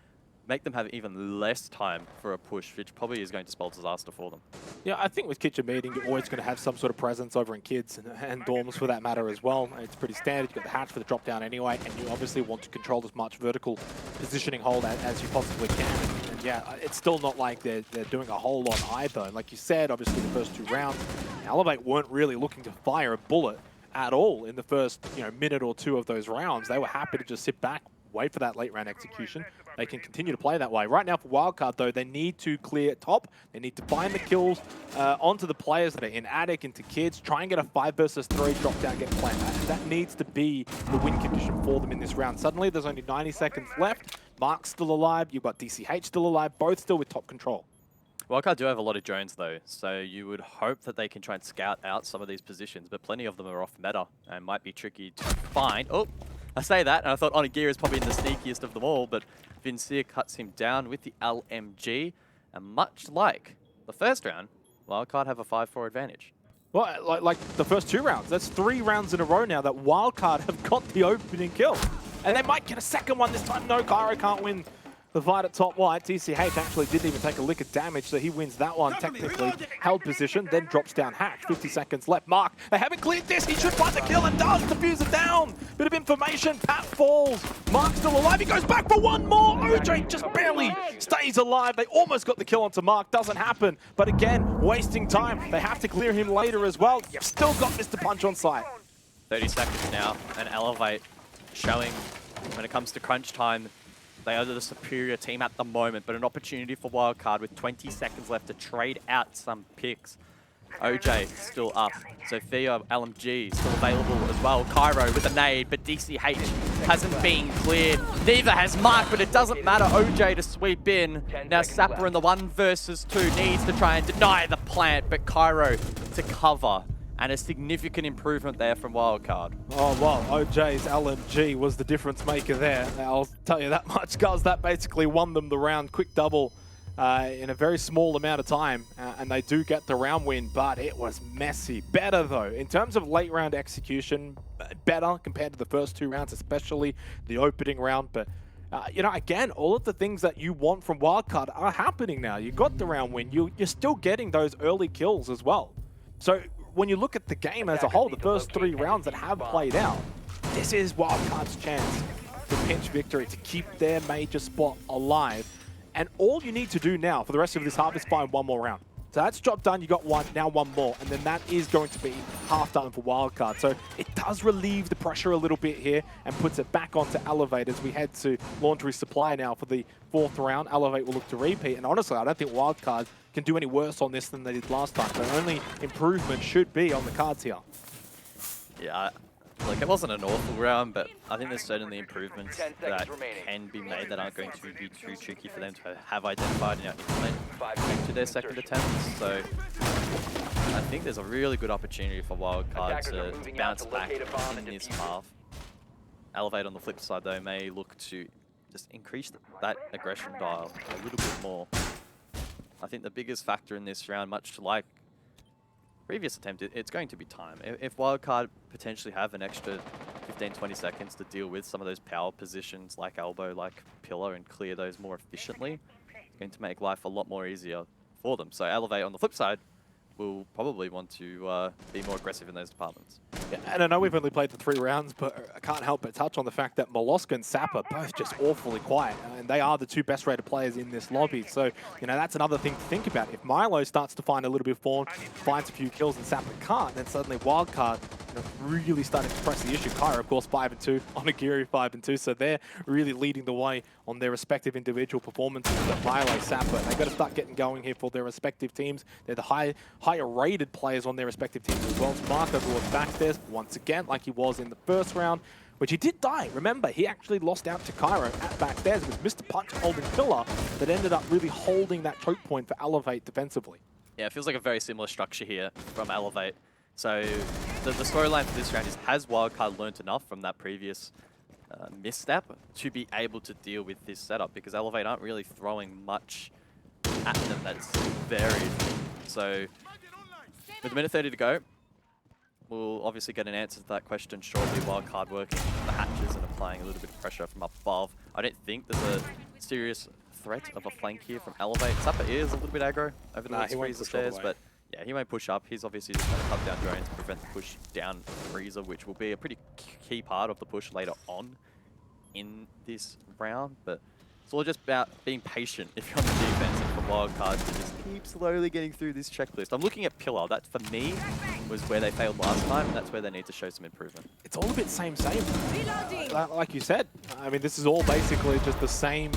Speaker 5: make them have even less time for a push, which probably is going to spell disaster for them.
Speaker 4: Yeah, I think with Kitchen Meeting, you're always going to have some sort of presence over in kids and dorms for that matter as well. It's pretty standard. You've got the hatch for the drop down anyway, and you obviously want to control as much vertical positioning hold as you possibly can. And yeah, it's still not like they're doing a whole lot either. And like you said, obviously the first 2 rounds, Elevate weren't really looking to fire a bullet at all in the first minute or 2 of those rounds. They were happy to just sit back, wait for that late round execution. They can continue to play that way. Right now for WILDCARD, though, they need to clear top. They need to find the kills onto the players that are in Attic, into kids, try and get a 5 versus 3 drop down, get planned. That needs to be the win condition for them in this round. Suddenly, there's only 90 seconds left. Mark's still alive. You've got DCH still alive, both still with top control.
Speaker 5: WILDCARD do have a lot of drones, though, so you would hope that they can try and scout out some of these positions, but plenty of them are off meta and might be tricky to find. Oh, I say that, and I thought Onigiri is probably the sneakiest of them all, but Vincier cuts him down with the LMG, and much like the first round, WILDCARD have a 5-4 advantage.
Speaker 4: Well, like the first 2 rounds. That's 3 rounds in a row now that WILDCARD have got the opening kill. And they might get a second one this time. No, Cairo can't win the fight at top white. TCH actually didn't even take a lick of damage, so he wins that one technically. Held position, then drops down Hatch. 50 seconds left. Mark, they haven't cleared this. He should find the kill and does. Defuse it down. Bit of information. Pat falls. Mark's still alive. He goes back for one more. OJ just barely stays alive. They almost got the kill onto Mark. Doesn't happen. But again, wasting time. They have to clear him later as well. You've still got Mr. Punch on site.
Speaker 5: 30 seconds now, and Elevate showing when it comes to crunch time, they are the superior team at the moment, but an opportunity for WILDCARD with 20 seconds left to trade out some picks. OJ still up. Sophia, LMG still available as well. Cairo with a nade, but DCH hasn't been cleared. Neither has Mark, but it doesn't matter. OJ to sweep in. Now Sapper in the 1 versus 2 needs to try and deny the plant, but Cairo to cover. And a significant improvement there from WILDCARD.
Speaker 4: Oh, well, OJ's LMG was the difference maker there. I'll tell you that much, guys. That basically won them the round. Quick double in a very small amount of time. And they do get the round win, but it was messy. Better, though. In terms of late round execution, better compared to the first 2 rounds, especially the opening round. But, you know, again, all of the things that you want from WILDCARD are happening now. You got the round win. You're still getting those early kills as well. So when you look at the game as a whole, the first 3 rounds that have played out, this is WILDCARD's chance to pinch victory, to keep their major spot alive. And all you need to do now for the rest of this half is find 1 more round. So that's job done, you got 1, now 1 more, and then that is going to be half done for WILDCARD. So it does relieve the pressure a little bit here and puts it back onto Elevate as we head to Laundry Supply now for the 4th round. Elevate will look to repeat, and honestly, I don't think WILDCARD can do any worse on this than they did last time. The only improvement should be on the cards here.
Speaker 5: Yeah, like it wasn't an awful round, but I think there's certainly improvements that can be made that aren't going to be too tricky for them to have identified and implement to their second attempt. So I think there's a really good opportunity for WILDCARD to bounce back in this half. Elevate on the flip side though may look to just increase that aggression dial a little bit more. I think the biggest factor in this round, much like previous attempt, it's going to be time. If WILDCARD potentially have an extra 15-20 seconds to deal with some of those power positions like elbow, like pillar, and clear those more efficiently, it's going to make life a lot more easier for them. So Elevate on the flip side will probably want to be more aggressive in those departments.
Speaker 4: Yeah, and I know we've only played for 3 rounds, but I can't help but touch on the fact that Molosca and Sapper both just awfully quiet, and they are the 2 best rated players in this lobby. So, you know, that's another thing to think about. If Milo starts to find a little bit of form, finds a few kills, and Sapper can't, then suddenly WILDCARD, you know, really starting to press the issue. Cairo, of course, 5-2, Onigiri 5-2, so they're really leading the way on their respective individual performances. But Milo, Sapper, they've got to start getting going here for their respective teams. They're the higher rated players on their respective teams as well. Marco was backstairs once again, like he was in the first round, which he did die. Remember, he actually lost out to Cairo at backstairs. It was Mr. Punch holding pillar that ended up really holding that choke point for Elevate defensively.
Speaker 5: Yeah, it feels like a very similar structure here from Elevate. So the storyline for this round is, has WILDCARD learnt enough from that previous misstep to be able to deal with this setup? Because Elevate aren't really throwing much at them that's varied. So with a minute 30 to go, we'll obviously get an answer to that question shortly. WILDCARD working the hatches and applying a little bit of pressure from up above. I don't think there's a serious threat of a flank here from Elevate. Sapper is a little bit aggro over the next Freezer stairs, but yeah, he won't push up. He's obviously just going to cut down drones to prevent the push down Freezer, which will be a pretty key part of the push later on in this round. But it's all just about being patient if you're on the defense, and for WILDCARD to just keep slowly getting through this checklist. I'm looking at Pillar. That, for me, was where they failed last time, and that's where they need to show some improvement.
Speaker 4: It's all a bit same. Like you said, I mean, this is all basically just the same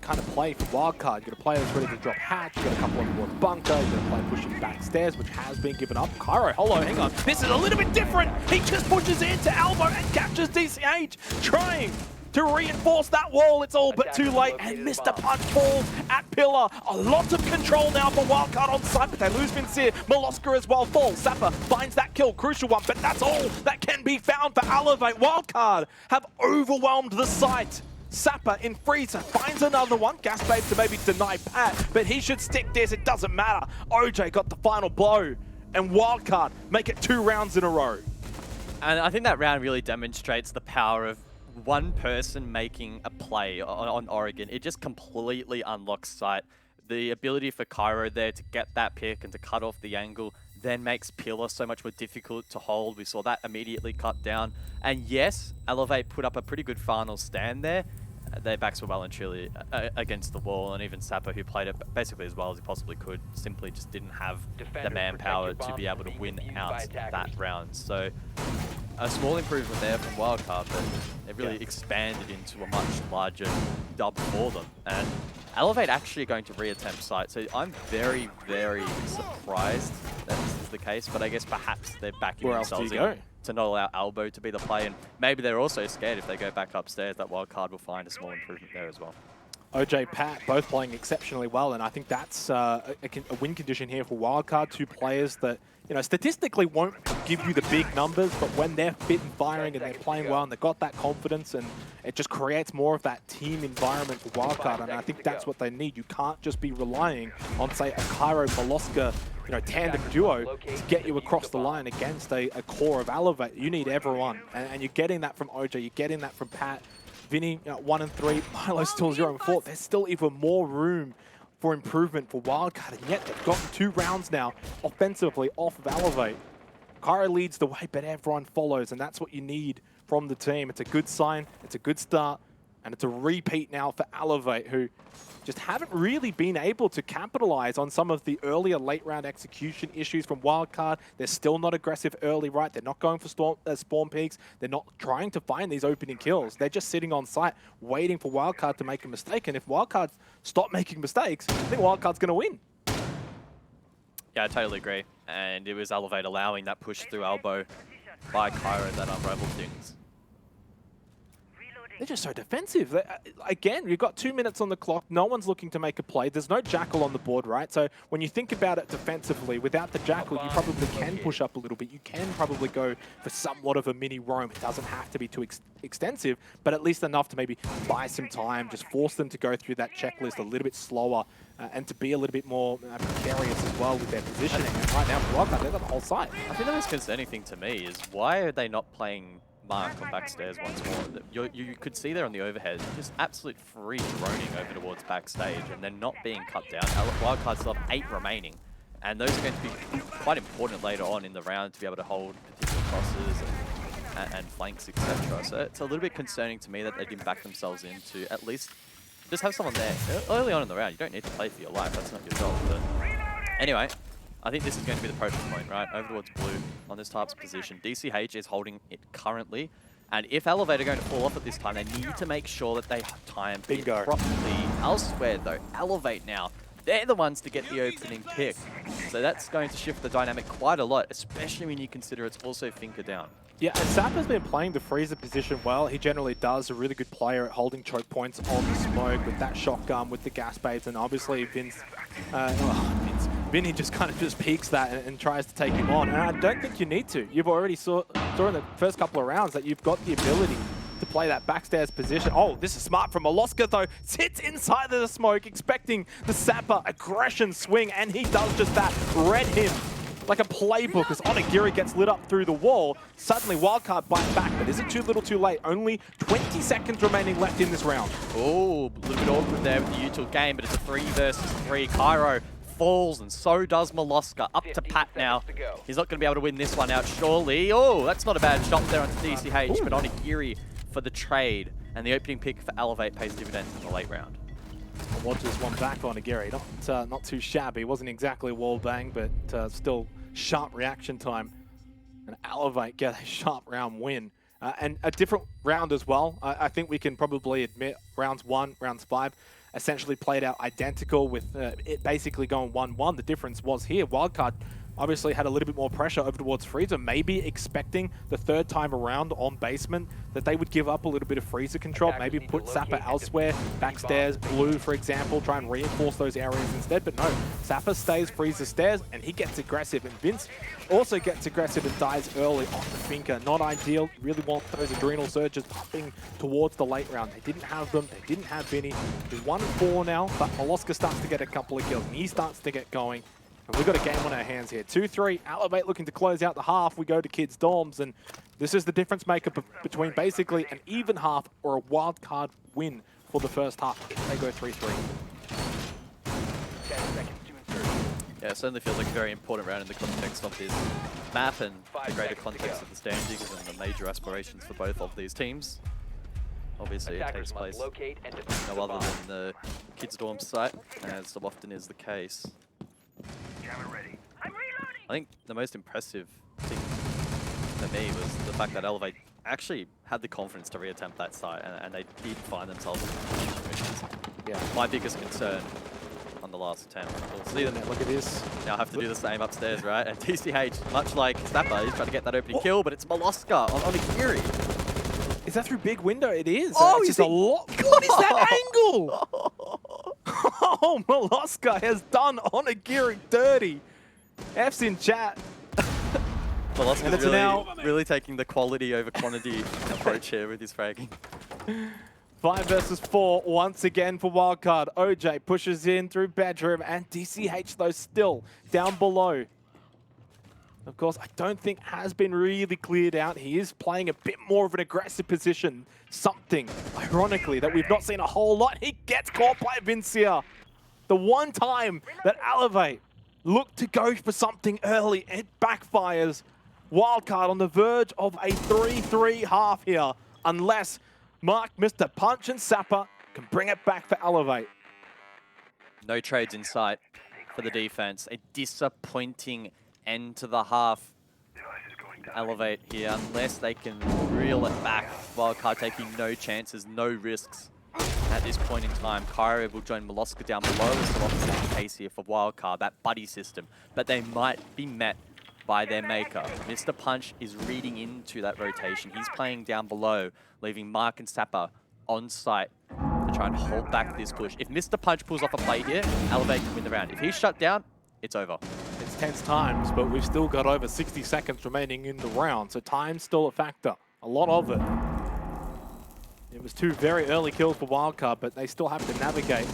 Speaker 4: kind of play for WILDCARD. You've got a player that's ready to drop hatch, you've got a couple of more bunker, you've got a player pushing backstairs, which has been given up. Cairo, hello, hang on. This is a little bit different. He just pushes into elbow and captures DCH, trying to reinforce that wall. It's all but too late, and Mr. Punch falls at pillar. A lot of control now for WILDCARD on site, but they lose Vincere. Molosca as well falls. Sapper finds that kill, crucial one, but that's all that can be found for Elevate. WILDCARD have overwhelmed the site. Sapper in Freezer finds another one. Gasbabe to maybe deny Pat, but he should stick this. It doesn't matter. OJ got the final blow. and WILDCARD make it 2 rounds in a row.
Speaker 5: And I think that round really demonstrates the power of one person making a play on Oregon. It just completely unlocks sight. The ability for Cairo there to get that pick and to cut off the angle then makes Pillar so much more difficult to hold. We saw that immediately cut down. And yes, Elevate put up a pretty good final stand there. Their backs were well and truly against the wall, and even Sapper, who played it basically as well as he possibly could, simply just didn't have the manpower to be able to win out that round. So a small improvement there from WILDCARD, but it really expanded into a much larger dub for them. And Elevate actually are going to reattempt site, so I'm very, very surprised that this is the case, but I guess perhaps they're backing themselves in to not allow Elbow to be the play, and maybe they're also scared if they go back upstairs that WILDCARD will find a small improvement there as well.
Speaker 4: OJ, Pat, both playing exceptionally well, and I think that's a win condition here for WILDCARD. 2 players that, you know, statistically won't give you the big numbers, but when they're fit and firing and they're playing well and they've got that confidence, and it just creates more of that team environment for WILDCARD, and I think that's what they need. You can't just be relying on, say, a Cairo Molosca, you know, tandem duo to get you across the line against a core of Elevate. You need everyone, and you're getting that from OJ, you're getting that from Pat. Vinny, 1 and 3, Milo still 0 and 4. There's still even more room for improvement for WILDCARD, and yet they've gotten 2 rounds now offensively off of Elevate. Cairo leads the way, but everyone follows, and that's what you need from the team. It's a good sign, it's a good start, and it's a repeat now for Elevate, who just haven't really been able to capitalize on some of the earlier late-round execution issues from WILDCARD. They're still not aggressive early, right? They're not going for spawn peaks. They're not trying to find these opening kills. They're just sitting on site, waiting for WILDCARD to make a mistake. And if WILDCARD stop making mistakes, I think WILDCARD's going to win.
Speaker 5: Yeah, I totally agree. And it was Elevate allowing that push through elbow by Cairo that unraveled things.
Speaker 4: They're just so defensive. Again, you've got 2 minutes on the clock. No one's looking to make a play. There's no Jackal on the board, right? So when you think about it defensively, without the Jackal, you probably can push up a little bit. You can probably go for somewhat of a mini roam. It doesn't have to be too extensive, but at least enough to maybe buy some time, just force them to go through that checklist a little bit slower, and to be a little bit more precarious as well with their positioning. And right now, for WILDCARD, they've got the whole side.
Speaker 5: I think the most concerning thing to me is why are they not playing Mark on backstairs once more? You could see there on the overhead, just absolute free droning over towards backstage, and they're not being cut down. WILDCARD still have 8 remaining, and those are going to be quite important later on in the round to be able to hold particular crosses and flanks, etc. So it's a little bit concerning to me that they didn't back themselves in to at least just have someone there early on in the round. You don't need to play for your life, that's not your job. But anyway, I think this is going to be the pressure point, right? Over towards blue on this type's position. DCH is holding it currently. And if Elevate are going to fall off at this time, they need to make sure that they time it properly. Elsewhere, though, Elevate now, they're the ones to get the opening pick. So that's going to shift the dynamic quite a lot, especially when you consider it's also Finker down.
Speaker 4: Yeah, and Sapper's been playing the freezer position well. He generally does, a really good player at holding choke points on the smoke with that shotgun, with the gas baits, and obviously Vinny just kind of just peeks that and tries to take him on. And I don't think you need to. You've already saw in the first couple of rounds that you've got the ability to play that backstairs position. Oh, this is smart from Molosca, though. Sits inside of the smoke, expecting the Sapper aggression swing, and he does just that. Read him like a playbook as Onigiri gets lit up through the wall. Suddenly, WILDCARD bite back, but is it too little too late? Only 20 seconds remaining left in this round.
Speaker 5: Oh, a little bit awkward there with the usual game, but it's a 3 versus 3. Cairo falls, and so does Molosca. Up to Pat now. He's not going to be able to win this one out, surely. Oh, that's not a bad shot there onto DCH, but Onigiri for the trade. And the opening pick for Elevate pays dividends in the late round.
Speaker 4: Watches one back on Onigiri. Not too shabby. Wasn't exactly a wall bang, but still sharp reaction time. And Elevate get a sharp round win. And a different round as well. I think we can probably admit rounds 1, rounds 5, essentially played out identical with it basically going 1-1. The difference was here, WILDCARD obviously had a little bit more pressure over towards Freezer, maybe expecting the 3rd time around on basement that they would give up a little bit of Freezer control, maybe put Sapper elsewhere, backstairs, blue for example, try and reinforce those areas instead, but no, Sapper stays Freezer stairs and he gets aggressive, and Vince also gets aggressive and dies early on the Finker. Not ideal, you really want those adrenal surges pumping towards the late round. They didn't have them, they didn't have Vinny. He's 1 and 4 now, but Molosca starts to get a couple of kills and he starts to get going. And we've got a game on our hands here. 2-3, Elevate looking to close out the half. We go to kids' dorms, and this is the difference maker between basically an even half or a wild card win for the first half. They go 3-3.
Speaker 5: Yeah, it certainly feels like a very important round in the context of this map and the greater context of the standings and the major aspirations for both of these teams. Obviously, it takes place no other than the kids' dorm site, as so often is the case. I think the most impressive thing for me was the fact that Elevate actually had the confidence to reattempt that site, and they did find themselves in position, which is my biggest concern on the last attempt. We'll see them.
Speaker 4: Look at this.
Speaker 5: Now have to do the same upstairs, right? And TCH, much like Snapper, he's trying to get that opening kill, but it's Molosca on Onigiri.
Speaker 4: Is that through big window? It is.
Speaker 5: Oh,
Speaker 4: it's just a lot. What is that angle? Oh, Molosca has done Onigiri dirty. F's in chat.
Speaker 5: Molosca's really taking the quality over quantity approach here with his fragging.
Speaker 4: 5 versus 4 once again for Wildcard. OJ pushes in through bedroom, and DCH though still down below. Of course, I don't think has been really cleared out. He is playing a bit more of an aggressive position. Something, ironically, that we've not seen a whole lot. He gets caught by Vincia. The one time that Elevate looked to go for something early, it backfires. Wildcard on the verge of a 3-3 half here, unless Mark, Mr. Punch, and Sapper can bring it back for Elevate.
Speaker 5: No trades in sight for the defense. A disappointing end to the half. Elevate here, unless they can reel it back. Wildcard taking no chances, no risks at this point in time. Kyra will join Molosca down below, as the often is the case here for Wildcard, that buddy system. But they might be met by their maker. Mr. Punch is reading into that rotation. He's playing down below, leaving Mark and Sapper on site to try and hold back this push. If Mr. Punch pulls off a play here, Elevate can win the round. If he's shut down, it's over.
Speaker 4: It's tense times, but we've still got over 60 seconds remaining in the round, so time's still a factor. A lot of it. It was 2 very early kills for Wildcard, but they still have to navigate.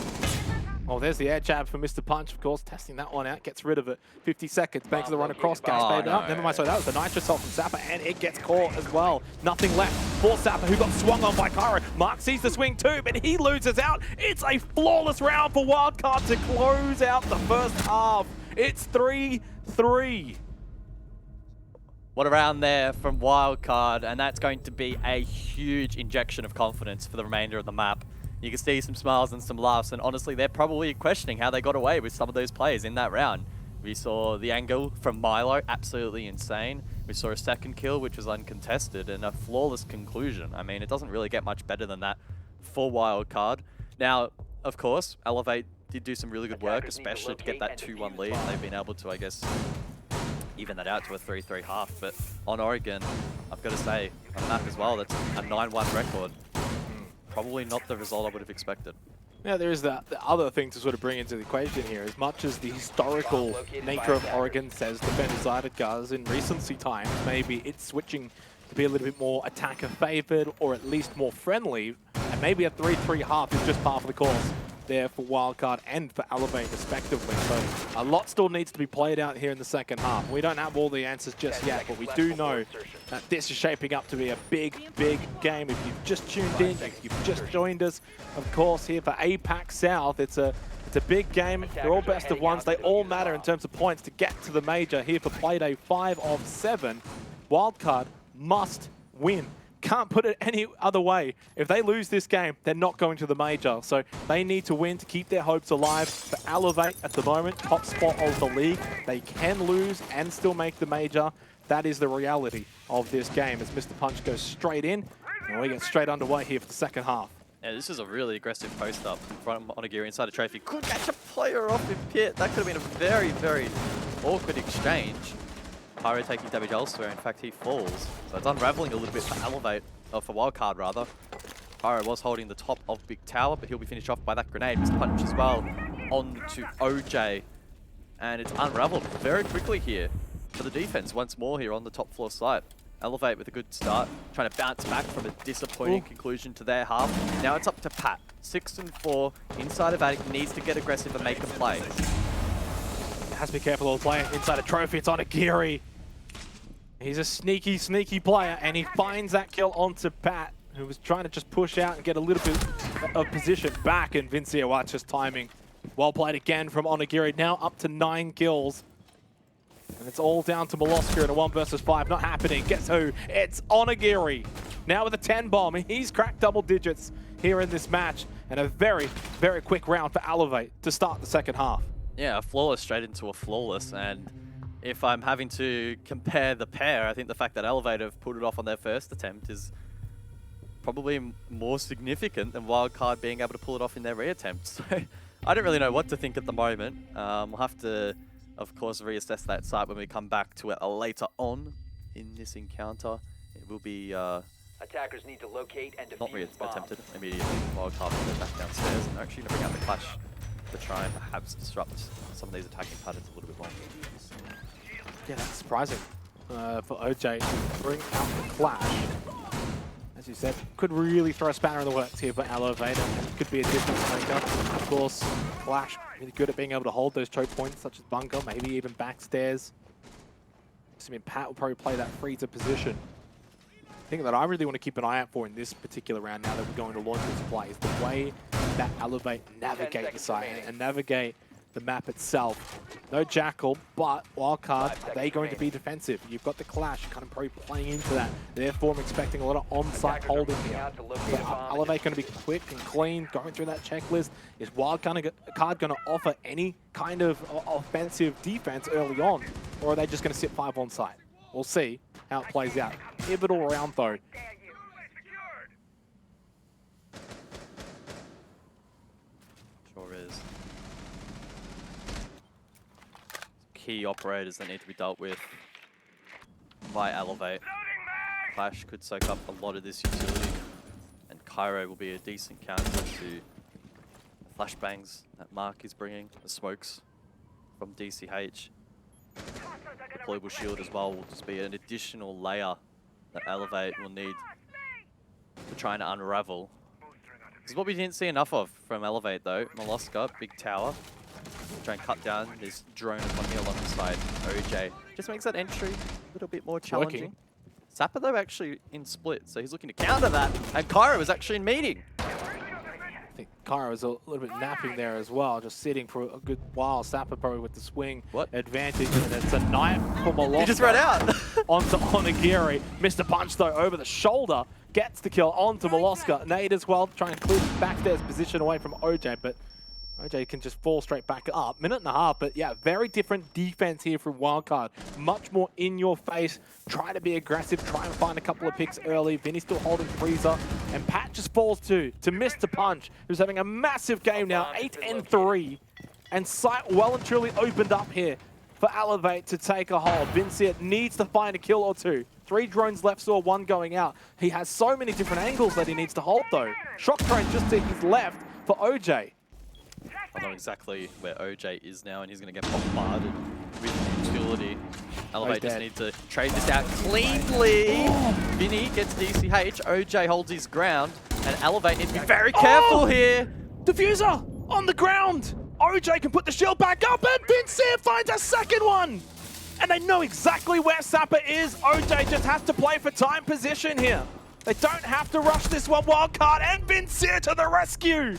Speaker 4: Oh, there's the air jab for Mr. Punch, of course, testing that one out, gets rid of it. 50 seconds, banks the run across, gas no. Never mind, so that was the Nitro Assault from Sapper, and it gets caught as well. Nothing left for Sapper, who got swung on by Kyra. Mark sees the swing too, but he loses out. It's a flawless round for Wildcard to close out the first half. It's 3-3.
Speaker 5: What a round there from Wildcard, and that's going to be a huge injection of confidence for the remainder of the map. You can see some smiles and some laughs, and honestly, they're probably questioning how they got away with some of those plays in that round. We saw the angle from Milo, absolutely insane. We saw a second kill, which was uncontested, and a flawless conclusion. I mean, it doesn't really get much better than that for Wildcard. Now, of course, Elevate did do some really good work, especially to get that 2-1 lead. They've been able to, I guess, even that out to a 3-3 half. But on Oregon, I've got to say, on the map as well, that's a 9-1 record. Probably not the result I would have expected.
Speaker 4: Yeah, there is the other thing to sort of bring into the equation here. As much as the historical nature of Oregon says defender-sided does in recency times, maybe it's switching to be a little bit more attacker-favored or at least more friendly. And maybe a 3-3 half is just par for the course there for Wildcard and for Elevate respectively. So a lot still needs to be played out here in the second half. We don't have all the answers just yet, but we do know that this is shaping up to be a big, big game. If you've just tuned in, if you've just joined us, of course, here for APAC South, it's a big game. They're all best of ones. They all matter in terms of points to get to the major here for Playday 5 of 7. Wildcard must win. Can't put it any other way. If they lose this game, they're not going to the major. So they need to win to keep their hopes alive. For Elevate at the moment, top spot of the league, they can lose and still make the major. That is the reality of this game as Mr. Punch goes straight in. And we get straight underway here for the second half.
Speaker 5: Yeah, this is a really aggressive post-up from Onigiri inside a trophy. Could catch a player off in pit. That could have been a very, very awkward exchange. Pyro taking damage elsewhere, in fact he falls. So it's unraveling a little bit for Elevate, or for Wildcard rather. Pyro was holding the top of Big Tower, but he'll be finished off by that grenade. Mr. Punch as well, on to OJ. And it's unraveled very quickly here for the defense once more here on the top floor site. Elevate with a good start, trying to bounce back from a disappointing conclusion to their half. Now it's up to Pat, 6 and 4, inside of Attic, needs to get aggressive and make a play.
Speaker 4: has to be careful of the player inside a trophy. It's on Agiri. He's a sneaky, sneaky player, and he finds that kill onto Pat, who was trying to just push out and get a little bit of position back, and Vincia watches timing. Well played again from Onigiri, now up to 9 kills. And it's all down to Molosca in a 1 versus 5. Not happening. Guess who? It's Onigiri. Now with a 10 bomb. He's cracked double digits here in this match. And a very, very quick round for Elevate to start the second half.
Speaker 5: Yeah, a flawless straight into a flawless. And if I'm having to compare the pair, I think the fact that Elevate have pulled it off on their first attempt is probably more significant than WILDCARD being able to pull it off in their reattempt. So I don't really know what to think at the moment. We'll have to, of course, reassess that site when we come back to it later on in this encounter. It will be
Speaker 6: attackers need to locate and
Speaker 5: not
Speaker 6: defuse bombs.
Speaker 5: reattempted immediately. WILDCARD will go back downstairs and actually bring out the clash to try and perhaps disrupt some of these attacking patterns a little bit more.
Speaker 4: Yeah, that's surprising for OJ to bring out the clash. As you said, could really throw a spanner in the works here for Elevate, and could be a difference maker. Of course, Clash really good at being able to hold those choke points, such as bunker, maybe even backstairs. I mean, Pat will probably play that freezer position. The thing that I really want to keep an eye out for in this particular round, now that we're going to launch this play, is the way that Elevate navigate the site and navigate the map itself. No Jackal, but WILDCARD, they're going to be defensive. You've got the Clash kind of probably playing into that. Therefore, I'm expecting a lot of on-site holding here. But Elevate going to be quick and clean, going through that checklist. Is WILDCARD going to offer any kind of offensive defense early on? Or are they just going to sit 5 on site? We'll see how it plays out. Pivotal round, though.
Speaker 5: Sure is. Key operators that need to be dealt with by Elevate. Clash could soak up a lot of this utility, and Cairo will be a decent counter to the flashbangs that Mark is bringing, the smokes from DCH. Deployable shield as well will just be an additional layer that Elevate will need to try and unravel. This is what we didn't see enough of from Elevate though. Molosca, big tower. Try and cut down this drone on here alongside OJ. Just makes that entry a little bit more challenging. Sapper though actually in split, so he's looking to counter that. And Cairo is actually in meeting.
Speaker 4: I think Cairo was a little bit napping there as well, just sitting for a good while. Sapper probably with the swing advantage, and it's a knife for Molosca.
Speaker 5: He just ran out.
Speaker 4: Onto Onigiri. Missed a punch though over the shoulder. Gets the kill onto Molosca. Nade as well, trying to clear backstairs position away from OJ, but OJ can just fall straight back up. Minute and a half, but yeah, very different defense here from WILDCARD. Much more in your face. Try to be aggressive, try and find a couple of picks early. Vinny still holding freezer, and Pat just falls to miss the punch, who's having a massive game now, 8-3. And sight well and truly opened up here for Elevate to take a hold. Vincia needs to find a kill or two. 3 drones left, saw 1 going out. He has so many different angles that he needs to hold though. Shock drone just to his left for OJ.
Speaker 5: I know exactly where OJ is now, and he's going to get bombarded with utility. Elevate just need to trade this out cleanly. Vinny gets DCH, OJ holds his ground, and Elevate need to be very careful here.
Speaker 4: Diffuser on the ground. OJ can put the shield back up, and Vincia finds a second one. And they know exactly where Sapper is. OJ just has to play for time position here. They don't have to rush this one. WILDCARD and Vincia to the rescue.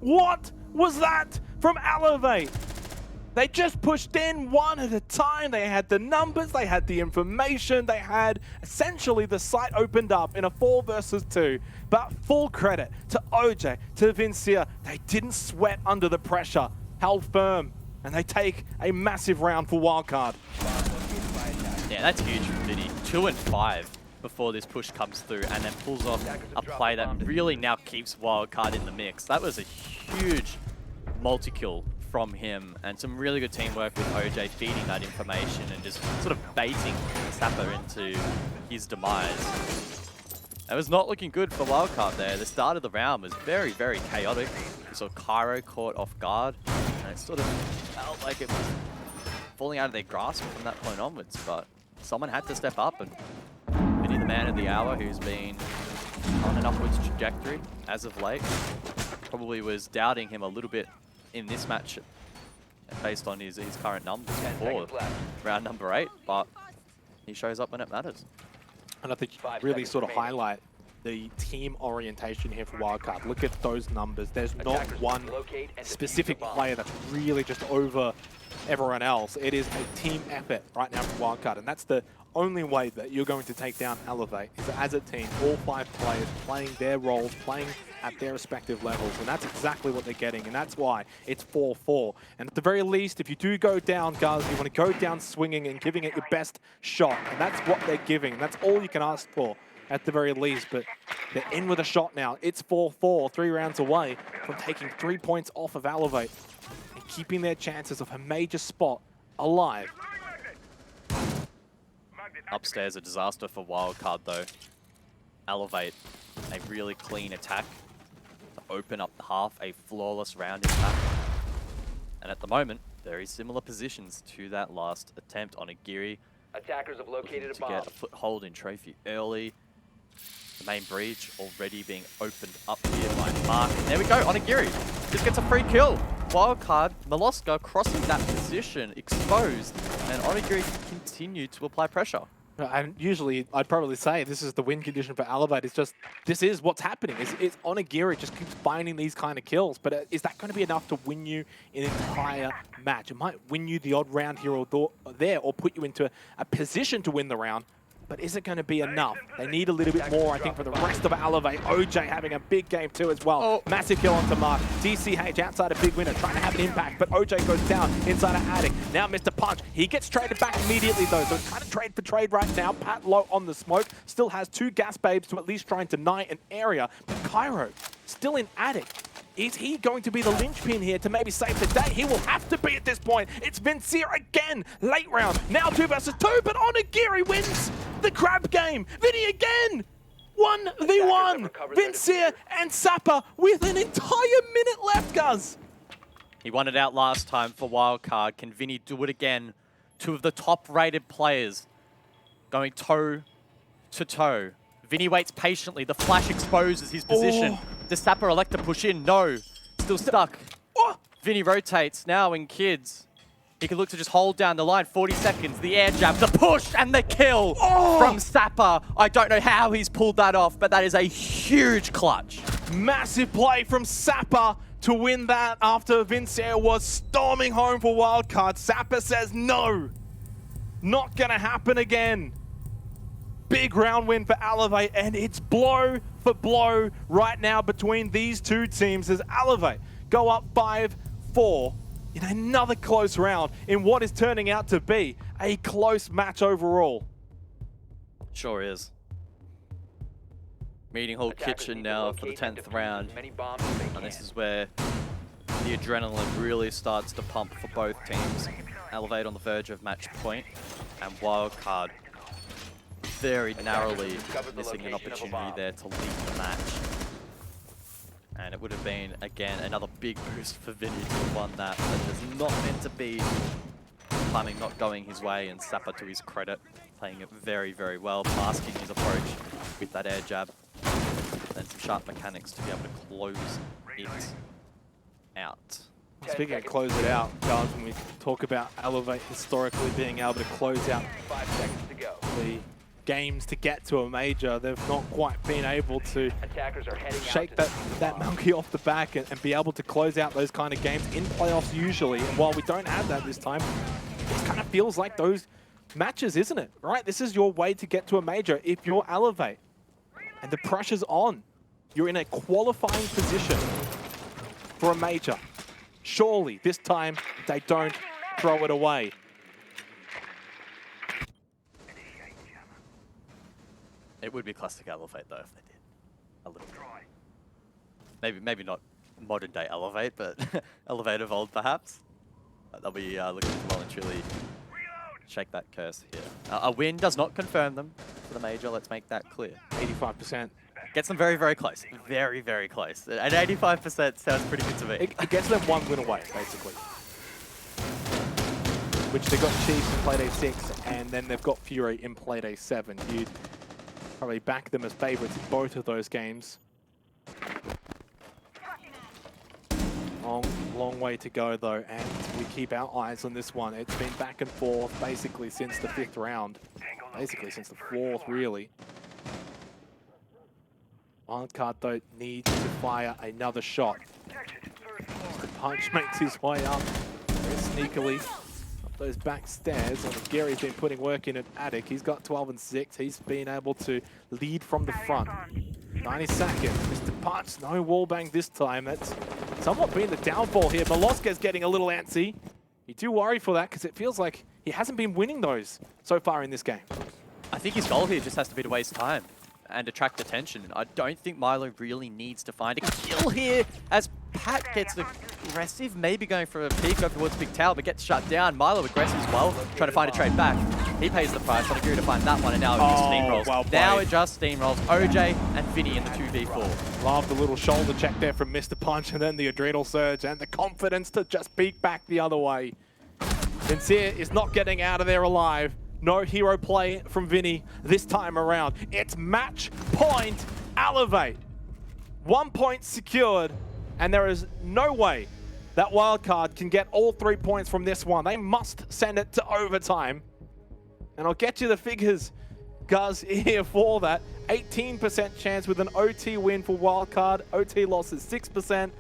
Speaker 4: What was that from Elevate? They just pushed in one at a time. They had the numbers, they had the information, they had essentially the site opened up in a 4 versus 2. But full credit to OJ, to Vincia. They didn't sweat under the pressure, held firm, and they take a massive round for WILDCARD.
Speaker 5: Yeah, that's huge from Vinny. 2 and 5 before this push comes through, and then pulls off a play that really now keeps WILDCARD in the mix. That was a huge multi-kill from him, and some really good teamwork with OJ feeding that information and just sort of baiting Sapper into his demise. It was not looking good for WILDCARD there. The start of the round was very, very chaotic. We saw Cairo caught off guard, and it sort of felt like it was falling out of their grasp from that point onwards, but someone had to step up, and Vinny, the man of the hour, who's been on an upwards trajectory as of late, probably was doubting him a little bit in this match based on his current numbers
Speaker 6: 10
Speaker 5: for
Speaker 6: seconds left.
Speaker 5: round number 8, but he shows up when it matters.
Speaker 4: And I think you
Speaker 6: 5
Speaker 4: really
Speaker 6: seconds
Speaker 4: sort of
Speaker 6: remaining.
Speaker 4: highlight the team orientation here for Wildcard. Look at those numbers. There's not
Speaker 6: Attackers
Speaker 4: one
Speaker 6: must locate and defuse
Speaker 4: specific
Speaker 6: the bomb.
Speaker 4: player that's really just over everyone else. It is a team effort right now for Wildcard, and that's the only way that you're going to take down Elevate, is as a team, all 5 players playing their roles, playing at their respective levels, and that's exactly what they're getting, and that's why it's 4-4. And at the very least, if you do go down, guys, you want to go down swinging and giving it your best shot, and that's what they're giving, and that's all you can ask for at the very least. But they're in with a shot now. It's 4-4, 3 rounds away from taking 3 points off of Elevate and keeping their chances of a major spot alive.
Speaker 5: Upstairs, a disaster for Wildcard though. Elevate, a really clean attack to open up the half, a flawless round in back. And at the moment, very similar positions to that last attempt on Agiri.
Speaker 6: Attackers have located a
Speaker 5: To
Speaker 6: bomb.
Speaker 5: get a foothold in trophy early. The main breach already being opened up here by Mark. And there we go, Onigiri just gets a free kill. Wildcard, Miloska crossing that position, exposed, and Onigiri can continue to apply pressure.
Speaker 4: And usually, I'd probably say this is the win condition for Elevate. It's just, this is what's happening. It's Onigiri just keeps finding these kind of kills. But is that going to be enough to win you an entire match? It might win you the odd round here or there, or put you into a position to win the round. But is it going to be enough? They need a little bit more, I think, for the rest of Elevate. OJ having a big game too as well.
Speaker 5: Oh.
Speaker 4: Massive kill onto Mark. DCH outside a big winner, trying to have an impact, but OJ goes down inside of Attic. Now Mr. Punch, he gets traded back immediately though, so it's kind of trade for trade right now. Pat low on the smoke, still has 2 gas babes to at least try and deny an area. But Cairo, still in Attic. Is he going to be the linchpin here to maybe save the day? He will have to be at this point. It's Vincier again, late round. Now 2 versus 2, but Onigiri wins the crab game. Vinny again, 1v1. Vincier and Sapper with an entire minute left, Guz.
Speaker 5: He won it out last time for Wildcard. Can Vinny do it again? 2 of the top-rated players going toe to toe. Vinny waits patiently. The flash exposes his position. Does Sapper elect to push in? No. Still stuck. Vinny rotates now in kids. He can look to just hold down the line. 40 seconds. The air jab, the push, and the kill from Sapper. I don't know how he's pulled that off, but that is a huge clutch.
Speaker 4: Massive play from Sapper to win that after Vincier was storming home for Wildcard. Sapper says no. Not going to happen again. Big round win for Elevate, and it's blow for blow right now between these 2 teams as Elevate go up 5-4 in another close round in what is turning out to be a close match overall.
Speaker 5: Sure is. Meeting Hall
Speaker 6: Attackers
Speaker 5: Kitchen
Speaker 6: need to
Speaker 5: now for the
Speaker 6: locate and
Speaker 5: 10th
Speaker 6: defuse
Speaker 5: round.
Speaker 6: as many bombs as they
Speaker 5: And
Speaker 6: can.
Speaker 5: this is where the adrenaline really starts to pump for both teams. Elevate on the verge of match point, and Wildcard very narrowly missing an opportunity there to lead the match. And it would have been, again, another big boost for Vinny to have won that. But it's not meant to be. Timing not going his way, and Sapper, to his credit, playing it very, very well, masking his approach with that air jab. And some sharp mechanics to be able to close it out.
Speaker 4: Speaking of close it out, guys, when we talk about Elevate historically being able to close out
Speaker 6: 5 seconds to go.
Speaker 4: the games to get to a major, they've not quite been able to
Speaker 6: Attackers are heading
Speaker 4: shake
Speaker 6: out to
Speaker 4: that monkey off the back and be able to close out those kind of games in playoffs usually. And while we don't have that this time, it kind of feels like those matches, isn't it? Right? This is your way to get to a major if you're Elevate. And the pressure's on. You're in a qualifying position for a major. Surely this time they don't throw it away.
Speaker 5: It would be classic Elevate though if they did. A little bit. Maybe not modern day Elevate, but Elevate of old perhaps. They'll be looking to well and truly shake that curse here. A win does not confirm them for the major, let's make that clear.
Speaker 4: 85%.
Speaker 5: Gets them very, very close. Very, very close. And 85% sounds pretty good to me.
Speaker 4: It gets them 1 win away, basically. Which they got Chiefs in Playday 6, and then they've got Fury in Playday 7. You'd probably back them as favourites in both of those games. Long Long way to go though, and we keep our eyes on this one. It's been back and forth basically since the 5th round. Basically since the 4th, really. Wildcard though needs to fire another shot. The punch makes his way up very sneakily up those back stairs, and Gary's been putting work in at Attic. He's got 12 and 6. He's been able to lead from the front. 90 seconds. Mr. Punch, no wallbang this time. That's somewhat been the downfall here. Maloska's getting a little antsy. You do worry for that because it feels like he hasn't been winning those so far in this game.
Speaker 5: I think his goal here just has to be to waste time and attract attention. I don't think Milo really needs to find a kill here as Pat gets aggressive, maybe going for a peek over towards Big Tower, but gets shut down. Milo aggressive as well, trying to find a trade back. He pays the price, on Aguri to find that one, and now it just steamrolls.
Speaker 4: Well
Speaker 5: now it just steamrolls. OJ and Vinny in the 2v4.
Speaker 4: Love the little shoulder check there from Mr. Punch, and then the adrenal surge and the confidence to just peek back the other way. Sincere is not getting out of there alive. No hero play from Vinny this time around. It's match point Elevate. 1 point secured, and there is no way that Wildcard can get all 3 points from this one. They must send it to overtime. And I'll get you the figures, Guz, here for that. 18% chance with an OT win for Wildcard. OT loss is 6%.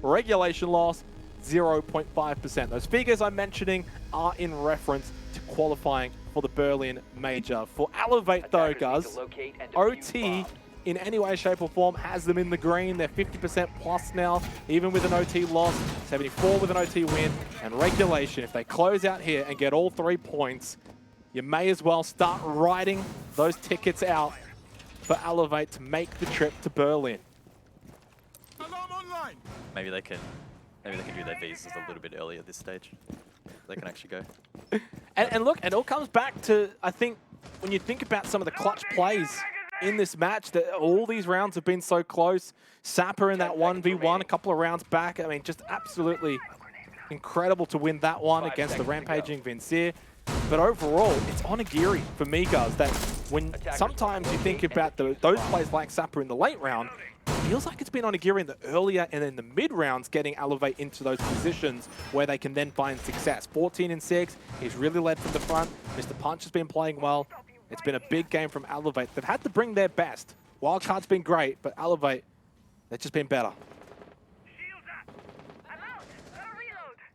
Speaker 4: Regulation loss, 0.5%. Those figures I'm mentioning are in reference to qualifying for the Berlin Major. For Elevate though, Guz, OT in any way, shape or form has them in the green. They're 50% plus now, even with an OT loss, 74 with an OT win, and regulation. If they close out here and get all 3 points, you may as well start writing those tickets out for Elevate to make the trip to Berlin.
Speaker 5: Maybe they can do their visas a little bit earlier at this stage. They can actually go.
Speaker 4: And look, it all comes back to, I think, when you think about some of the clutch plays in this match, that all these rounds have been so close. Sapper in that 1v1 a couple of rounds back. I mean, just absolutely incredible to win that one against the rampaging Vincere. But overall, it's Onigiri for me, guys, that when sometimes you think about those plays like Sapper in the late round, it feels like it's been Onigiri in the earlier and in the mid rounds getting Elevate into those positions where they can then find success. 14 and 6, he's really led from the front. Mr. Punch has been playing well. It's been a big game from Elevate. They've had to bring their best. Wildcard's been great, but Elevate, they've just been better.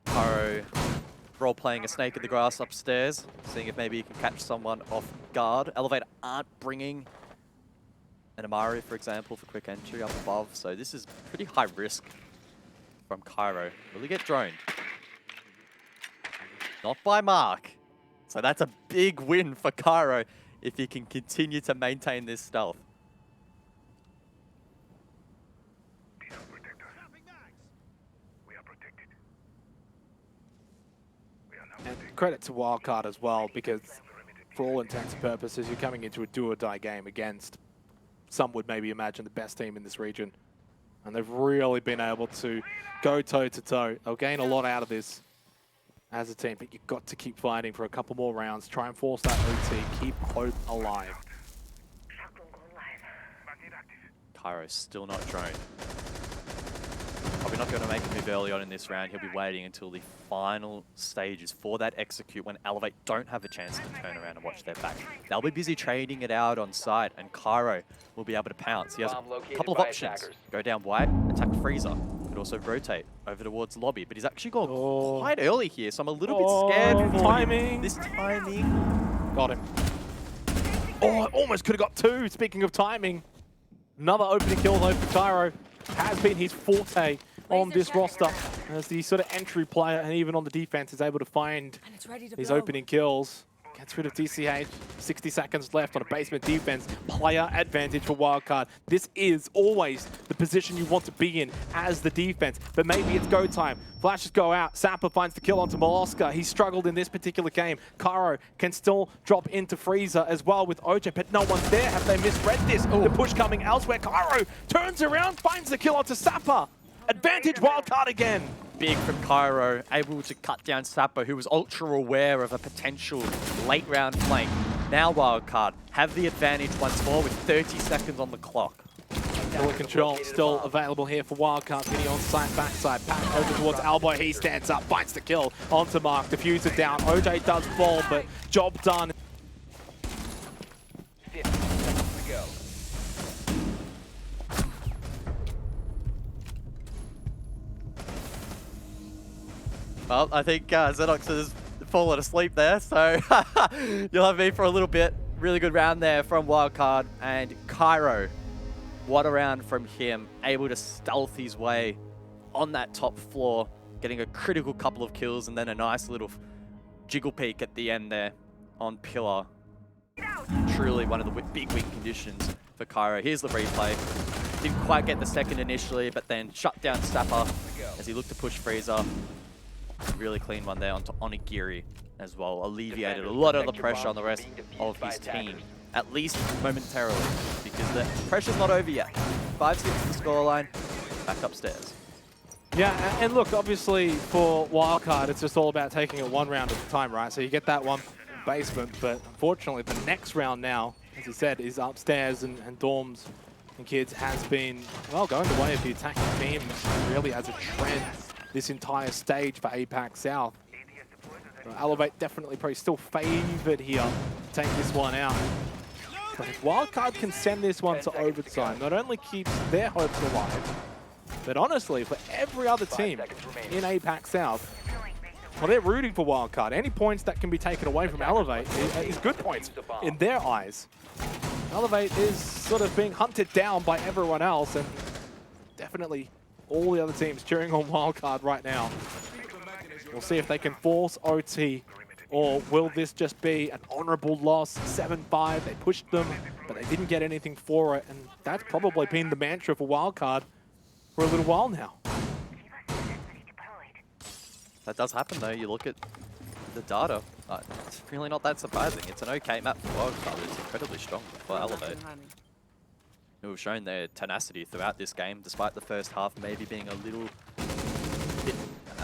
Speaker 5: Haro role-playing a snake in the grass upstairs, seeing if maybe he can catch someone off guard. Elevate aren't bringing an Amari, for example, for quick entry up above, so this is pretty high risk from Cairo. Will he get droned? Not by Mark. So that's a big win for Cairo if he can continue to maintain this stealth.
Speaker 4: And credit to Wildcard as well, because for all intents and purposes, you're coming into a do-or-die game against, some would maybe imagine, the best team in this region. And they've really been able to go toe-to-toe. They'll gain a lot out of this as a team, but you've got to keep fighting for a couple more rounds. Try and force that OT. Keep hope alive.
Speaker 5: Cairo's still not droned. Probably not going to make a move early on in this round. He'll be waiting until the final stages for that execute when Elevate don't have a chance to turn around and watch their back. They'll be busy trading it out on side, and Cairo will be able to pounce. He has a couple of options. Go down white, attack Freezer. Could also rotate over towards lobby, but he's actually gone quite early here, so I'm a little bit scared for
Speaker 4: timing.
Speaker 5: this timing.
Speaker 4: Got him. Oh, almost could have got two, speaking of timing. Another opening kill though for Cairo. Has been his forte on this roster as the sort of entry player, and even on the defense is able to find these opening kills. Gets rid of TCH, 60 seconds left on a basement defense. Player advantage for Wildcard. This is always the position you want to be in as the defense, but maybe it's go time. Flashes go out, Sapper finds the kill onto Maloska. He struggled in this particular game. Cairo can still drop into Freezer as well with OJ, but no one's there. Have they misread this? The push coming elsewhere. Cairo turns around, finds the kill onto Sapper. Advantage Wildcard again.
Speaker 5: Big from Cairo, able to cut down Sapper, who was ultra aware of a potential late round flank. Now Wildcard have the advantage once more with 30 seconds on the clock.
Speaker 4: Bullet control still available here for Wildcard. Vinny on site, backside, pack over towards Elbow. He stands up, bites the kill onto Mark. Diffuser down. OJ does fall, but job done.
Speaker 6: 50 seconds to go.
Speaker 5: Well, I think Xenox has fallen asleep there, so you'll have me for a little bit. Really good round there from Wildcard, and Cairo, what a round from him, able to stealth his way on that top floor, getting a critical couple of kills and then a nice little jiggle peek at the end there on Pillar. Truly one of the big win conditions for Cairo. Here's the replay. Didn't quite get the second initially, but then shut down Stapper as he looked to push Freezer. Really clean one there onto Onigiri as well. Alleviated a lot of the pressure on the rest of his team, at least momentarily, because the pressure's not over yet. 5-6 the scoreline, back upstairs.
Speaker 4: Yeah, and look, obviously for Wildcard, it's just all about taking it one round at a time, right? So you get that one basement, but unfortunately the next round now, as you said, is upstairs, and dorms and kids has been, well, going the way of the attacking team really as a trend this entire stage for APAC South. Elevate definitely probably still favoured here to take this one out. But if Wildcard can send this one to overtime, not only keeps their hopes alive, but honestly, for every other team in APAC South, well, they're rooting for Wildcard. Any points that can be taken away from Elevate is good points in their eyes. Elevate is sort of being hunted down by everyone else, and definitely all the other teams cheering on Wildcard right now. We'll see if they can force OT, or will this just be an honourable loss? 7-5, they pushed them, but they didn't get anything for it, and that's probably been the mantra for Wildcard for a little while now.
Speaker 5: That does happen though. You look at the data, it's really not that surprising. It's an okay map for Wildcard, it's incredibly strong for Elevate, who have shown their tenacity throughout this game, despite the first half maybe being a little bit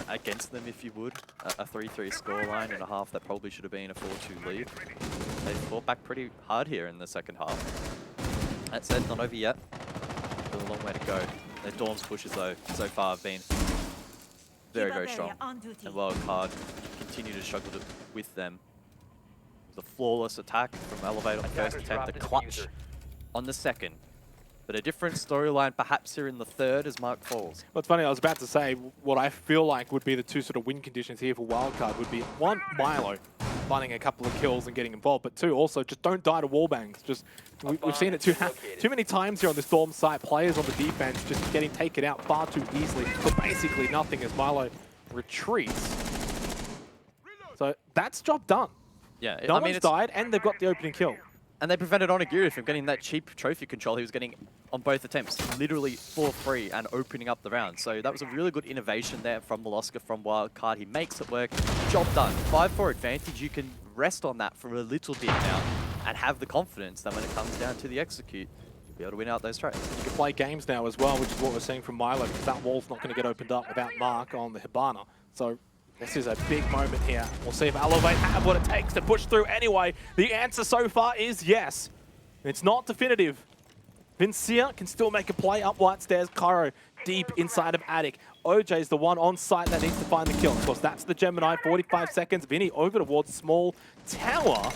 Speaker 5: against them, if you would. A 3-3 scoreline and a half that probably should have been a 4-2 lead. They fought back pretty hard here in the second half. That said, not over yet. Still a long way to go. Their Dorms pushes though, so far have been very, very strong. And Wildcard continue to struggle with them. The flawless attack from Elevate on the first attempt, the clutch on the second. But a different storyline perhaps here in the third as Mark falls.
Speaker 4: Well, it's funny, I was about to say what I feel like would be the two sort of win conditions here for Wildcard would be, one, Milo finding a couple of kills and getting involved, but two, also just don't die to wallbangs. Just we've seen it too many times here on this Storm site, players on the defense just getting taken out far too easily for basically nothing as Milo retreats. So that's job done.
Speaker 5: Yeah,
Speaker 4: No one's died, and they've got the opening kill.
Speaker 5: And they prevented Onigiri from getting that cheap trophy control he was getting on both attempts, literally for free and opening up the round. So that was a really good innovation there from Molosca, from Wildcard. He makes it work. Job done. 5-4 advantage. You can rest on that for a little bit now and have the confidence that when it comes down to the execute, you'll be able to win out those trades.
Speaker 4: You can play games now as well, which is what we're seeing from Milo, because that wall's not going to get opened up without Mark on the Hibana. So this is a big moment here. We'll see if Elevate have what it takes to push through anyway. The answer so far is yes. It's not definitive. Vincia can still make a play up white stairs. Cairo deep inside of Attic. OJ's the one on site that needs to find the kill. Of course, that's the Gemini. 45 seconds. Vinny over towards small tower.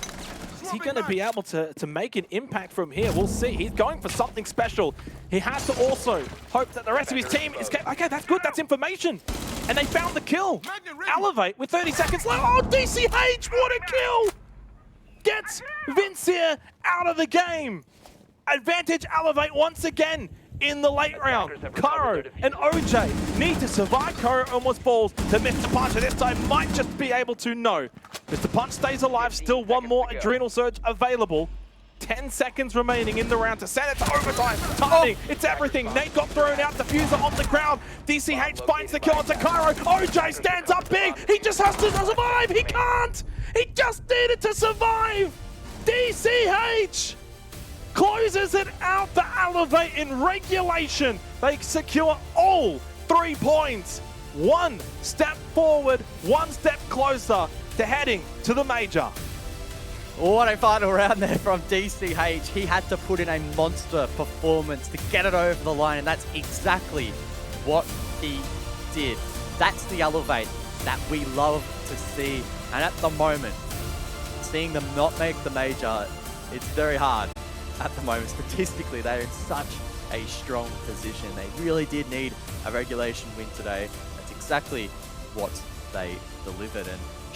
Speaker 4: Is he going to be able to make an impact from here? We'll see. He's going for something special. He has to also hope that the rest of his team is... Okay, that's good. That's information. And they found the kill. Elevate with 30 seconds left. Oh, DCH, what a kill! Gets Vincia out of the game. Advantage Elevate once again in the late round. Cairo and OJ need to survive. Cairo almost falls to Mr. Punch, and this time might just be able to no. Mr. Punch stays alive, still one more Adrenal Surge available. 10 seconds remaining in the round to send it to overtime. Timing, it's everything. Nate got thrown out, diffuser on the ground. DCH finds the kill onto Cairo. OJ stands up big. He just has to survive. He can't. He just needed to survive. DCH closes it out to Elevate in regulation. They secure all 3 points. One step forward, one step closer to heading to the major.
Speaker 5: What a final round there from DCH. He had to put in a monster performance to get it over the line, and that's exactly what he did. That's the elevate that we love to see. And at the moment, seeing them not make the major, it's very hard at the moment. Statistically, they're in such a strong position. They really did need a regulation win today. That's exactly what they delivered. And